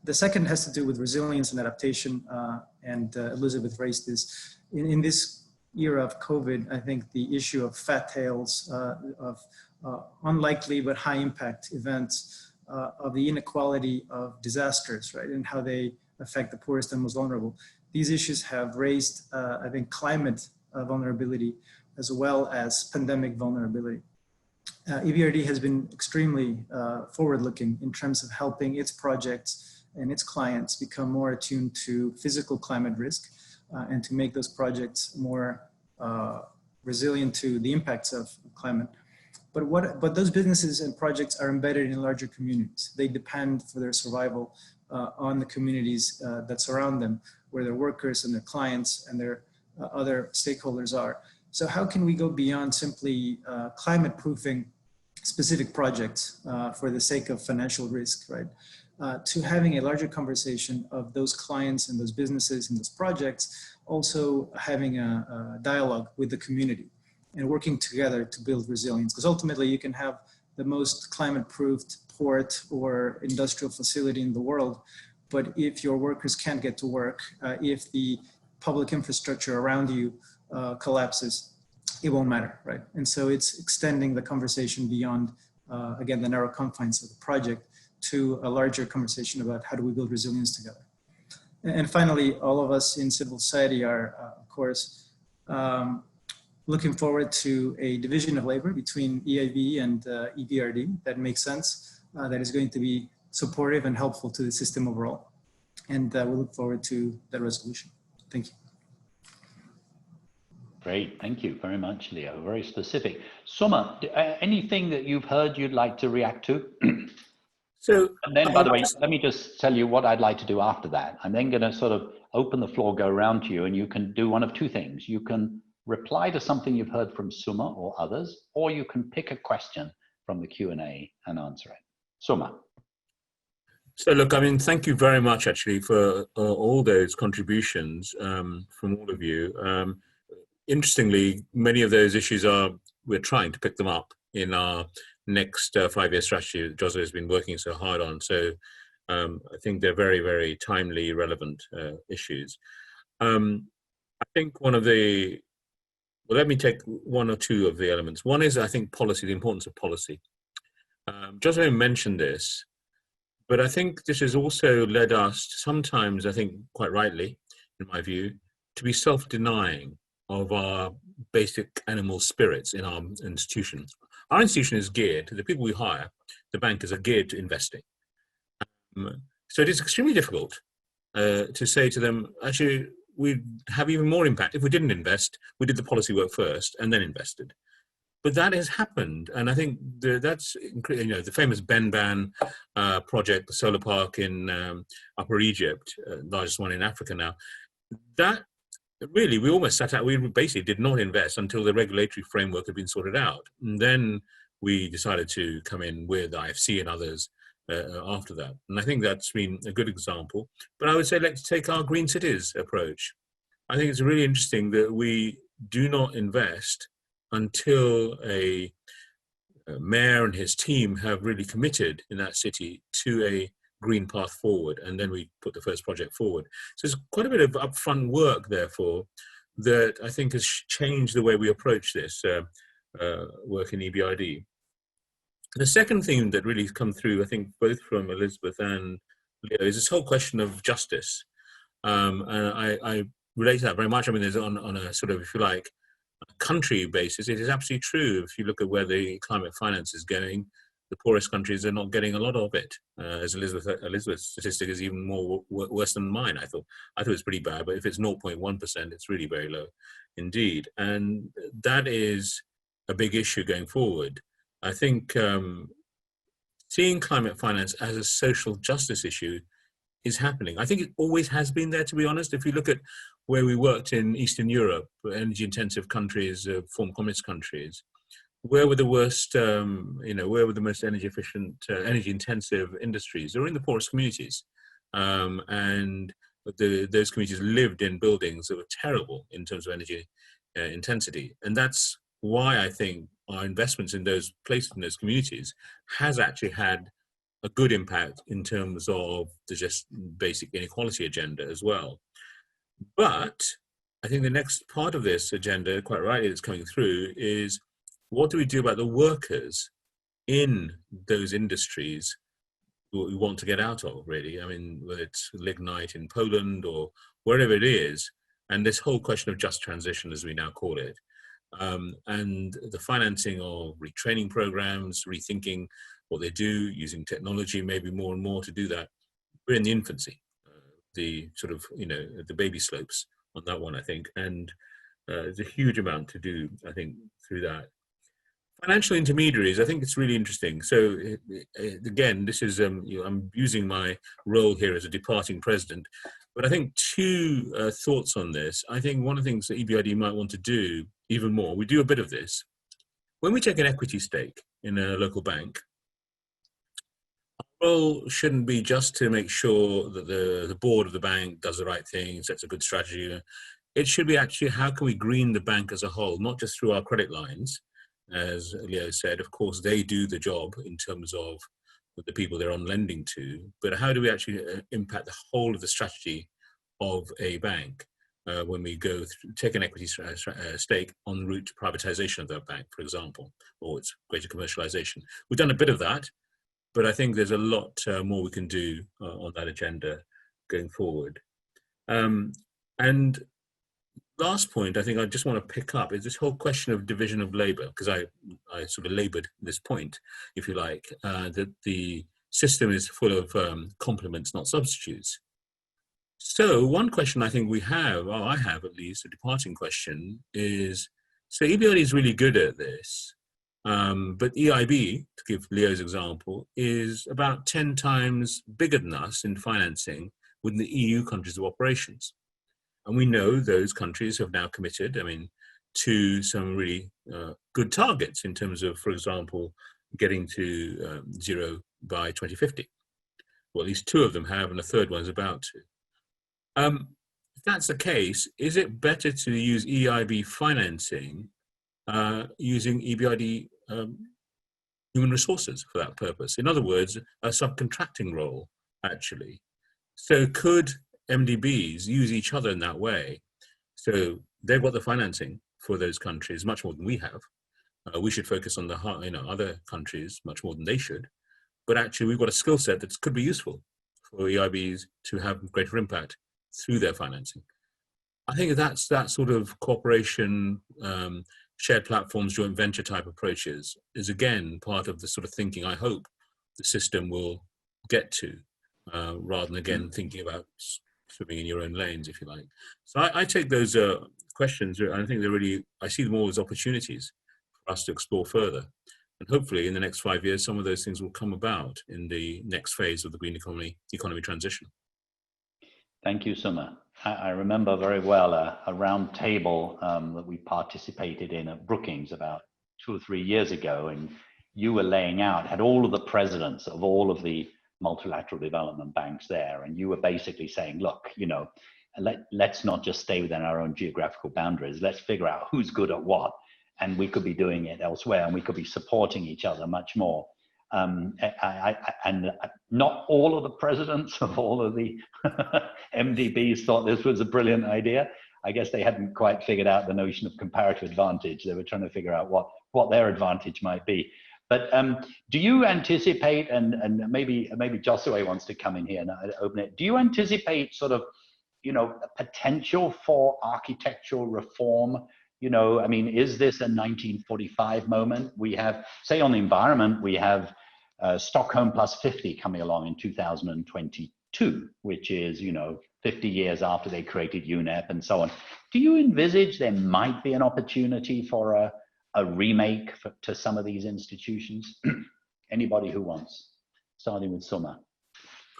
The second has to do with resilience and adaptation, and Elizabeth raised this. In this era of COVID, I think the issue of fat tails, of unlikely but high impact events, of the inequality of disasters, right, and how they affect the poorest and most vulnerable. These issues have raised, I think, climate vulnerability as well as pandemic vulnerability. EBRD has been extremely forward-looking in terms of helping its projects and its clients become more attuned to physical climate risk and to make those projects more resilient to the impacts of climate. But those businesses and projects are embedded in larger communities. They depend for their survival on the communities that surround them, where their workers and their clients and their other stakeholders are. So how can we go beyond simply climate proofing specific projects for the sake of financial risk, right? To having a larger conversation of those clients and those businesses and those projects, also having a dialogue with the community and working together to build resilience. Because ultimately you can have the most climate-proofed port or industrial facility in the world, but if your workers can't get to work, if the public infrastructure around you collapses, it won't matter, right? And so it's extending the conversation beyond, again, the narrow confines of the project to a larger conversation about how do we build resilience together. And finally, all of us in civil society are, of course, looking forward to a division of labor between EIB and EBRD that makes sense, that is going to be supportive and helpful to the system overall. And we look forward to that resolution. Thank you. Great, thank you very much, Leo. Very specific. Suma, anything that you've heard you'd like to react to? So, And then, by the way, let me just tell you what I'd like to do after that. I'm then going to sort of open the floor, go around to you, and you can do one of two things. You can reply to something you've heard from Suma or others, or you can pick a question from the Q&A and answer it. Suma. So look, I mean, thank you very much actually for all those contributions from all of you. Interestingly, many of those issues we're trying to pick them up in our next 5-year strategy that Jose has been working so hard on. So I think they're very, very timely, relevant issues. I think one of the, well, let me take one or two of the elements. One is, I think, policy, the importance of policy. Jose mentioned this, but I think this has also led us sometimes, I think quite rightly, in my view, to be self-denying of our basic animal spirits in our institution. Our institution is geared, the people we hire, the bankers, are geared to investing. So it is extremely difficult to say to them, actually, we'd have even more impact if we didn't invest. We did the policy work first and then invested. But that has happened, and I think that's, you know, the famous Benban project, the solar park in Upper Egypt, largest one in Africa now. That really, we almost sat out. We basically did not invest until the regulatory framework had been sorted out, and then we decided to come in with IFC and others after that. And I think that's been a good example. But I would say let's take our green cities approach. I think it's really interesting that we do not invest until a mayor and his team have really committed in that city to a green path forward, and then we put the first project forward. So there's quite a bit of upfront work, therefore, that I think has changed the way we approach this work in EBRD. The second theme that really has come through, I think, both from Elizabeth and Leo, is this whole question of justice. And I relate to that very much. I mean, there's on a sort of, if you like, country basis, it is absolutely true. If you look at where the climate finance is going, the poorest countries are not getting a lot of it. As Elizabeth's statistic is even more worse than mine. I thought it was pretty bad, but if it's 0.1%, it's really very low indeed. And that is a big issue going forward. I think seeing climate finance as a social justice issue is happening. I think it always has been there, to be honest. If you look at where we worked in Eastern Europe, energy-intensive countries, former communist countries, where were the worst, where were the most energy-efficient, energy-intensive industries? They were in the poorest communities. And those communities lived in buildings that were terrible in terms of energy intensity. And that's why I think our investments in those places, in those communities, has actually had a good impact in terms of the just basic inequality agenda as well. But I think the next part of this agenda, quite rightly, that's coming through is, what do we do about the workers in those industries that we want to get out of, really? I mean, whether it's lignite in Poland or wherever it is, and this whole question of just transition, as we now call it, and the financing of retraining programs, rethinking what they do, using technology maybe more and more to do that. We're in the infancy, the sort of, the baby slopes on that one, I think, and there's a huge amount to do, I think, through that. Financial intermediaries, I think it's really interesting. So again, this is, I'm using my role here as a departing president, but I think two thoughts on this. I think one of the things that EBRD might want to do even more, we do a bit of this. When we take an equity stake in a local bank, our role shouldn't be just to make sure that the board of the bank does the right thing, sets a good strategy. It should be actually, how can we green the bank as a whole, not just through our credit lines. As Leo said, of course, they do the job in terms of the people they're on lending to, but how do we actually impact the whole of the strategy of a bank when we go through, take an equity stake en route to privatization of that bank, for example, or its greater commercialization? We've done a bit of that, but I think there's a lot more we can do on that agenda going forward. And last point, I think I just want to pick up is this whole question of division of labor, because I sort of labored this point, if you like, that the system is full of complements, not substitutes. So one question I think we have, or I have at least, a departing question is, so EBRD is really good at this, But EIB, to give Leo's example, is about 10 times bigger than us in financing within the EU countries of operations. And we know those countries have now committed, to some really good targets in terms of, for example, getting to zero by 2050. Well, at least 2 of them have, and a third one is about to. If that's the case, is it better to use EIB financing using EBRD human resources for that purpose? In other words, a subcontracting role, actually. So could MDBs use each other in that way? So they've got the financing for those countries much more than we have. We should focus on the other countries much more than they should. But actually, we've got a skill set that could be useful for EIBs to have greater impact through their financing. I think that's that sort of cooperation, shared platforms, joint venture type approaches is again part of the sort of thinking I hope the system will get to, rather than again thinking about swimming in your own lanes, if you like. So I take those questions, and I think they're really, I see them all as opportunities for us to explore further. And hopefully in the next 5 years, some of those things will come about in the next phase of the green economy transition. Thank you, Suma. I remember very well a round table that we participated in at Brookings about 2 or 3 years ago, and you were laying out, had all of the presidents of all of the multilateral development banks there, and you were basically saying, look, let's not just stay within our own geographical boundaries, let's figure out who's good at what, and we could be doing it elsewhere, and we could be supporting each other much more. And not all of the presidents of all of the MDBs thought this was a brilliant idea. I guess they hadn't quite figured out the notion of comparative advantage. They were trying to figure out what their advantage might be. But do you anticipate, and maybe Josue wants to come in here and open it, do you anticipate sort of, a potential for architectural reform? Is this a 1945 moment? We have, say on the environment, we have Stockholm Plus 50 coming along in 2022, which is, 50 years after they created UNEP and so on. Do you envisage there might be an opportunity for a remake to some of these institutions? Anybody who wants, starting with Suma.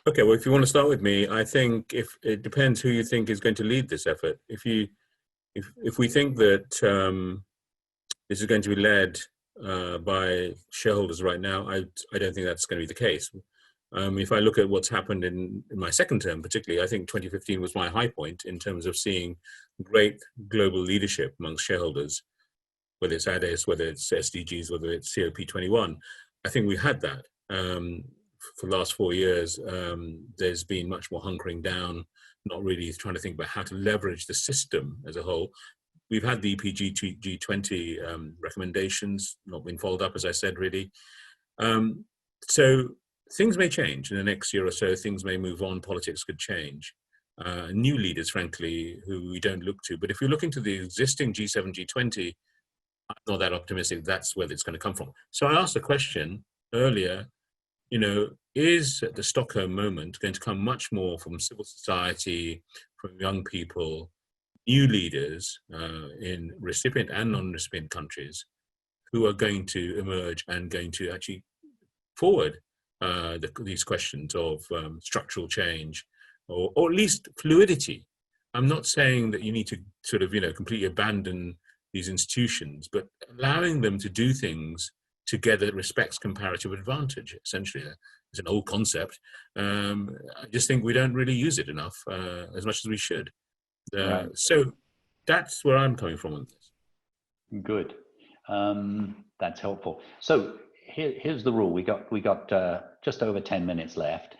Okay, well, if you want to start with me, I think if it depends who you think is going to lead this effort. If we think that this is going to be led by shareholders right now, I don't think that's going to be the case. If I look at what's happened in my second term, particularly, I think 2015 was my high point in terms of seeing great global leadership amongst shareholders, whether it's ADIS, whether it's SDGs, whether it's COP21. I think we had that. For the last 4 years, there's been much more hunkering down, not really trying to think about how to leverage the system as a whole. We've had the EPG G20 recommendations, not been followed up, as I said, really. So things may change in the next year or so. Things may move on. Politics could change. New leaders, frankly, who we don't look to. But if you look into the existing G7, G20, I'm not that optimistic that's where it's going to come from. So I asked the question earlier, is the Stockholm moment going to come much more from civil society, from young people, new leaders in recipient and non-recipient countries who are going to emerge and going to actually forward these questions of structural change or at least fluidity? I'm not saying that you need to sort of, completely abandon these institutions, but allowing them to do things together that respects comparative advantage, essentially. It's an old concept. I just think we don't really use it enough, as much as we should. Right. So that's where I'm coming from on this. Good. That's helpful. So here's the rule. We got just over 10 minutes left.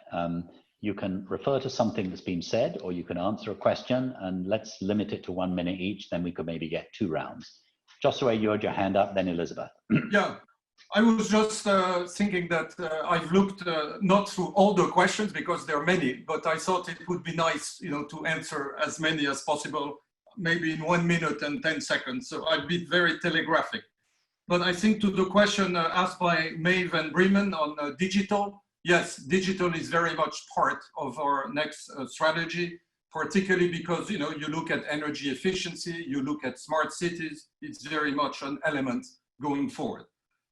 You can refer to something that's been said, or you can answer a question, and let's limit it to 1 minute each. Then we could maybe get 2 rounds. Josue, you had your hand up, then Elizabeth. Yeah. I was just thinking that I've looked not through all the questions because there are many, but I thought it would be nice, to answer as many as possible, maybe in 1 minute and 10 seconds. So I'd be very telegraphic. But I think to the question asked by Maeve and Bremen on digital, yes, digital is very much part of our next strategy, particularly because, you look at energy efficiency, you look at smart cities, it's very much an element going forward.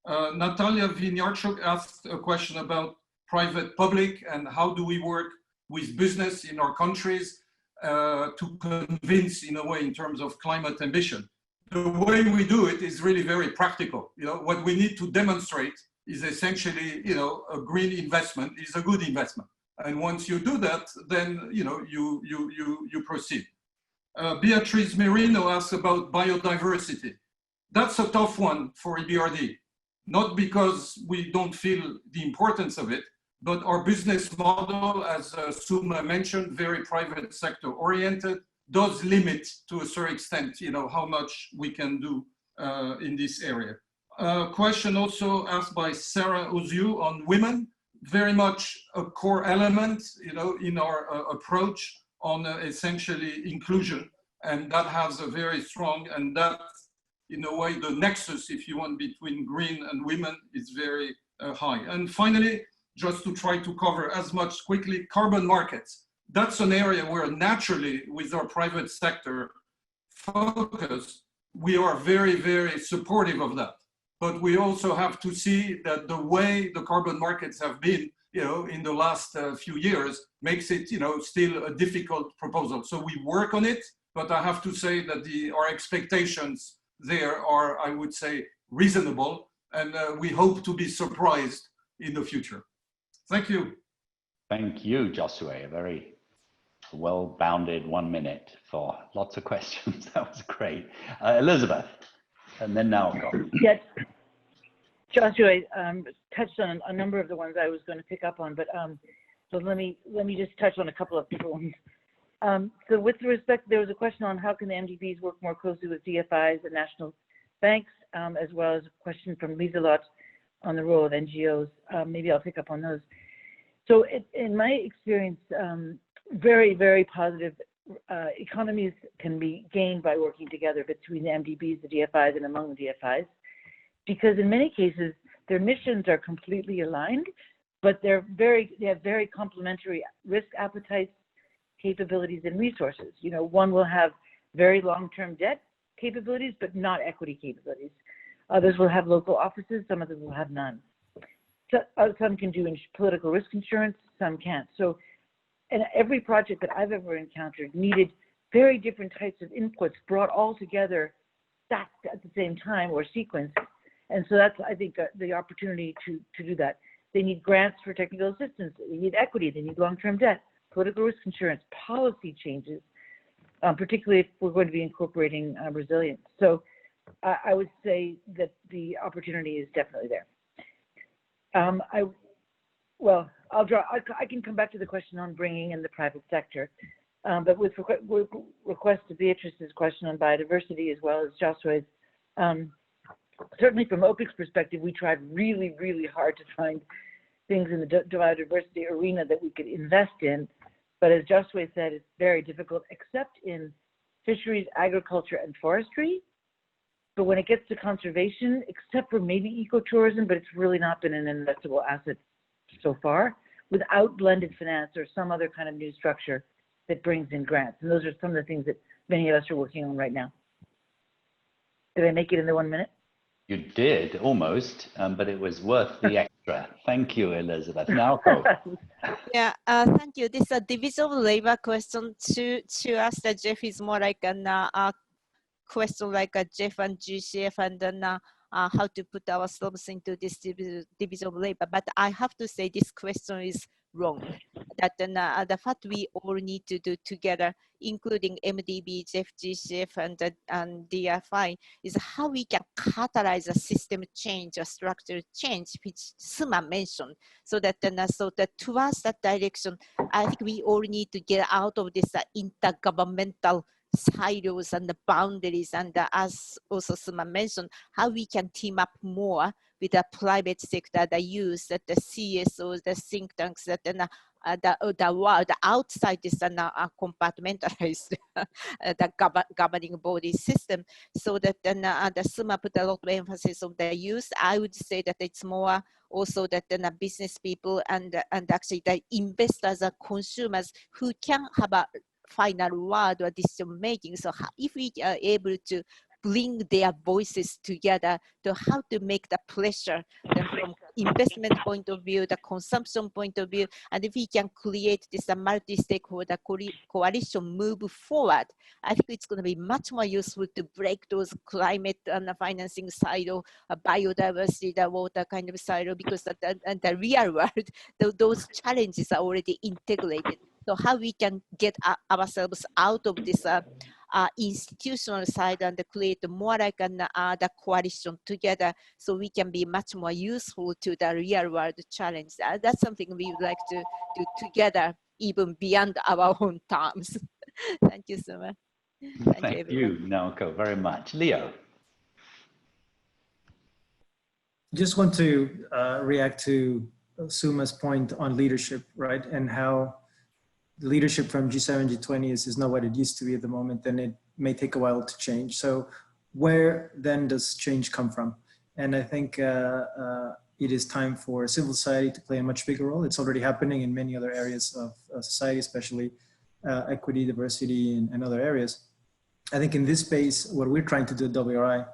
Natalia Winiarczuk asked a question about private-public and how do we work with business in our countries to convince, in a way, in terms of climate ambition. The way we do it is really very practical. You know, what we need to demonstrate is essentially, you know, a green investment is a good investment. And once you do that, then, you know, you proceed. Beatrice Merino asks about biodiversity. That's a tough one for EBRD, not because we don't feel the importance of it, but our business model, as Suma mentioned, very private sector oriented, does limit to a certain extent, you know, how much we can do in this area. Question also asked by Sarah Oziu on women, very much a core element, you know, in our approach on essentially inclusion, and that has a very strong, and that, in a way, the nexus, if you want, between green and women is very high. And finally, just to try to cover as much quickly, carbon markets. That's an area where naturally, with our private sector focus, we are very, very supportive of that. But we also have to see that the way the carbon markets have been, you know, in the last few years makes it, you know, still a difficult proposal. So we work on it, but I have to say that our expectations there are, I would say, reasonable, and we hope to be surprised in the future. Thank you. Thank you, Josue. A very well-bounded 1 minute for lots of questions. That was great. Elizabeth, and then now go. Yes, Joshua touched on a number of the ones I was going to pick up on, but so let me just touch on a couple of different ones. So with respect, there was a question on how can the MDBs work more closely with DFIs and national banks, as well as a question from Lisa Lott on the role of NGOs. Maybe I'll pick up on those. So in my experience, very, very positive economies can be gained by working together between the MDBs, the DFIs, and among the DFIs, because in many cases, their missions are completely aligned, but they have very complementary risk appetites, capabilities, and resources. You know, one will have very long-term debt capabilities, but not equity capabilities. Others will have local offices, some of them will have none. So, some can do political risk insurance, some can't. So, and every project that I've ever encountered needed very different types of inputs brought all together, stacked at the same time or sequenced. And so that's, I think, the opportunity to do that. They need grants for technical assistance, they need equity, they need long-term debt, political risk insurance, policy changes, particularly if we're going to be incorporating resilience. So I would say that the opportunity is definitely there. I can come back to the question on bringing in the private sector, but with request to Beatrice's question on biodiversity as well as Joshua's, certainly from OPIC's perspective, we tried really, really hard to find things in the biodiversity arena that we could invest in. But as Joshua said, it's very difficult, except in fisheries, agriculture, and forestry. But when it gets to conservation, except for maybe ecotourism, but it's really not been an investable asset so far, without blended finance or some other kind of new structure that brings in grants. And those are some of the things that many of us are working on right now. Did I make it in the 1 minute? You did, almost, but it was worth the extra. Thank you, Elizabeth. Now go. Yeah, thank you. This is a division of labor question to us. That Jeff is more like a question like a Jeff and GCF and then how to put ourselves into this division of labor. But I have to say this question is wrong. That the fact we all need to do together, including MDB, Jeff, GCF, and DFI, is how we can catalyze a system change, a structural change, which Suma mentioned. So that towards that direction, I think we all need to get out of this intergovernmental silos and the boundaries, and as also Suma mentioned, how we can team up more with the private sector, the youth, the CSOs, the think tanks, that the world outside this compartmentalized the governing body system, so that the Suma put a lot of emphasis on the youth. I would say that it's more also that the business people and actually the investors and consumers who can have a final word or decision making. So if we are able to bring their voices together to how to make the pressure from investment point of view, the consumption point of view, and if we can create this multi-stakeholder coalition move forward, I think it's going to be much more useful to break those climate and the financing silo, biodiversity, the water kind of silo, because the real world, those challenges are already integrated. So how we can get ourselves out of this institutional side and create more like the coalition together, so we can be much more useful to the real world challenge. That's something we would like to do together, even beyond our own terms. Thank you, Suma. Thank you, Naoko, very much. Leo. Just want to react to Suma's point on leadership, right? And how the leadership from G7, G20 is not what it used to be at the moment, and it may take a while to change. So where then does change come from? And I think it is time for civil society to play a much bigger role. It's already happening in many other areas of society, especially equity, diversity, and other areas. I think in this space, what we're trying to do at WRI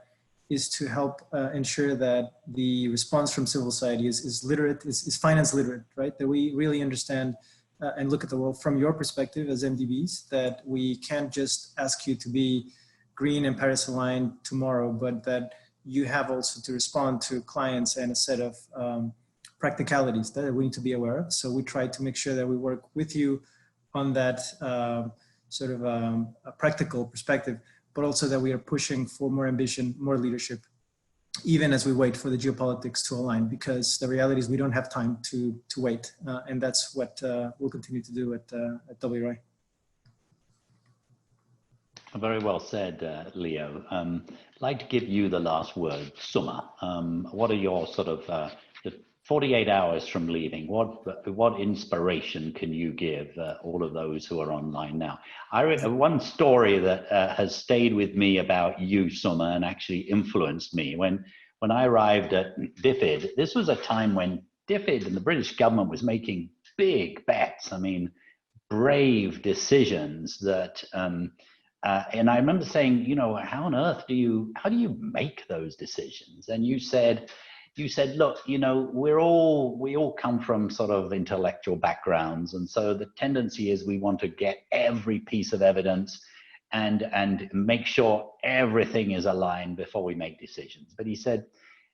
is to help ensure that the response from civil society is literate, is finance literate, right? That we really understand and look at the world from your perspective as MDBs, that we can't just ask you to be green and Paris aligned tomorrow, but that you have also to respond to clients and a set of practicalities that we need to be aware of. So we try to make sure that we work with you on that sort of a practical perspective, but also that we are pushing for more ambition, more leadership, even as we wait for the geopolitics to align, because the reality is we don't have time to wait. And that's what we'll continue to do at WRI. Very well said, Leo. I'd like to give you the last word, Suma. What are your sort of, the 48 hours from leaving, what inspiration can you give all of those who are online now? I read one story that has stayed with me about you, Suma, and actually influenced me. When I arrived at DFID, this was a time when DFID and the British government was making big bets. I mean, brave decisions that, and I remember saying, you know, how on earth how do you make those decisions? And you said, look, you know, we all come from sort of intellectual backgrounds. And so the tendency is we want to get every piece of evidence and make sure everything is aligned before we make decisions. But he said,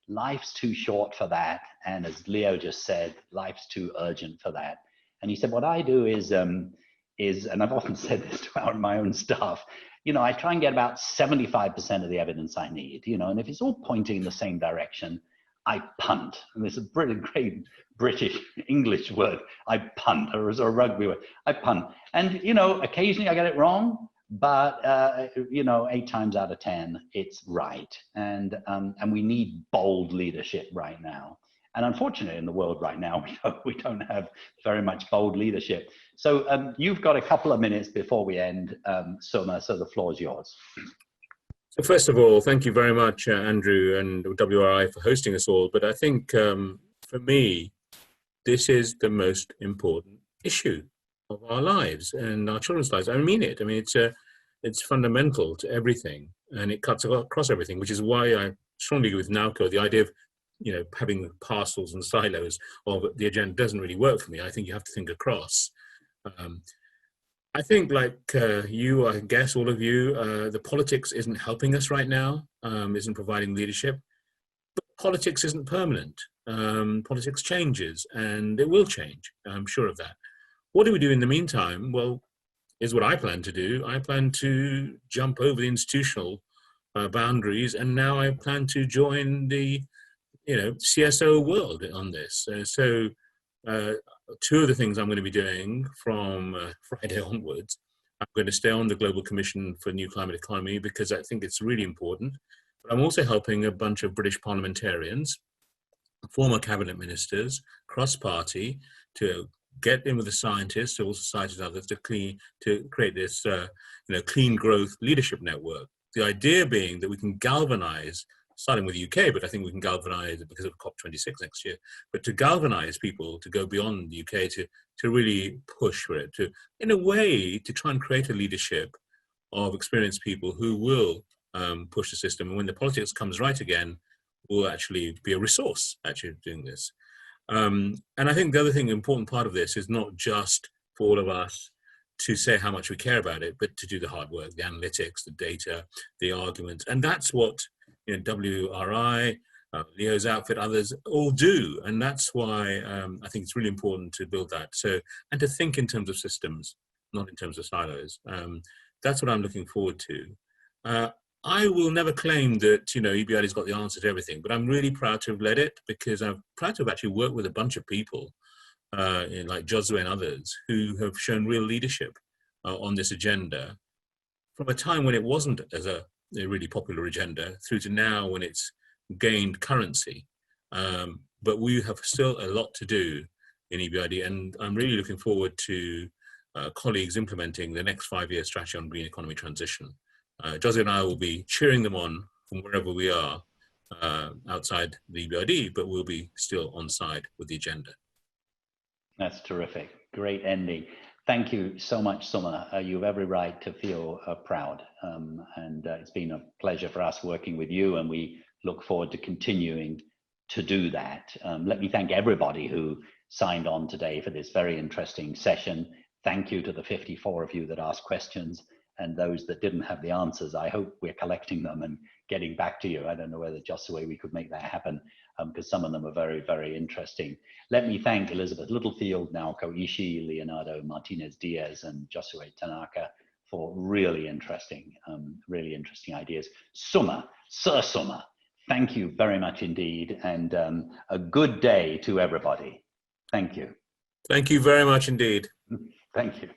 life's too short for that. And as Leo just said, life's too urgent for that. And he said, what I do is, and I've often said this to my own staff, you know, I try and get about 75% of the evidence I need, you know, and if it's all pointing in the same direction, I punt. And there's a great British English word, I punt, or as a rugby word, I punt. And, you know, occasionally I get it wrong, but, you know, 8 times out of 10, it's right. And we need bold leadership right now. And unfortunately, in the world right now, we don't have very much bold leadership. So you've got a couple of minutes before we end, Suma, so the floor is yours. So first of all, thank you very much, Andrew and WRI for hosting us all. But I think for me, this is the most important issue of our lives and our children's lives. I mean it. I mean, it's fundamental to everything, and it cuts across everything, which is why I strongly agree with Naoko. The idea of, you know, having parcels and silos of the agenda doesn't really work for me. I think you have to think across. I think, like you, I guess all of you, the politics isn't helping us right now, isn't providing leadership. But politics isn't permanent. Politics changes, and it will change. I'm sure of that. What do we do in the meantime? Well, is what I plan to do. I plan to jump over the institutional boundaries, and now I plan to join the, you know, CSO world on this. So 2 of the things I'm going to be doing from Friday onwards, I'm going to stay on the Global Commission for New Climate Economy because I think it's really important. But I'm also helping a bunch of British parliamentarians, former cabinet ministers, cross-party, to get in with the scientists, civil society and others, to create this you know, clean growth leadership network. The idea being that we can galvanize, starting with the UK, but I think we can galvanize because of COP26 next year, but to galvanize people to go beyond the UK, to really push for it, to, in a way, to try and create a leadership of experienced people who will push the system. And when the politics comes right again, we'll actually be a resource actually doing this. And I think the other thing, important part of this is not just for all of us to say how much we care about it, but to do the hard work, the analytics, the data, the arguments. And that's what WRI, Leo's outfit, others all do. And that's why I think it's really important to build that. So, and to think in terms of systems, not in terms of silos. That's what I'm looking forward to. I will never claim that, EBRD's got the answer to everything, but I'm really proud to have led it, because I'm proud to have actually worked with a bunch of people like Josue and others who have shown real leadership on this agenda from a time when it wasn't as a really popular agenda through to now when it's gained currency. But we have still a lot to do in EBRD, and I'm really looking forward to colleagues implementing the next 5-year strategy on green economy transition. Josue and I will be cheering them on from wherever we are outside the EBRD, but we'll be still on side with the agenda. That's terrific. Great ending. Thank you so much, Suma. You have every right to feel proud. And it's been a pleasure for us working with you, and we look forward to continuing to do that. Let me thank everybody who signed on today for this very interesting session. Thank you to the 54 of you that asked questions, and those that didn't have the answers. I hope we're collecting them and getting back to you. I don't know whether Josue we could make that happen, because some of them are very, very interesting. Let me thank Elizabeth Littlefield, Naoko Ishii, Leonardo Martinez-Diaz, and Josue Tanaka for really interesting ideas. Suma, Sir Suma, thank you very much indeed, and a good day to everybody. Thank you. Thank you very much indeed. Thank you.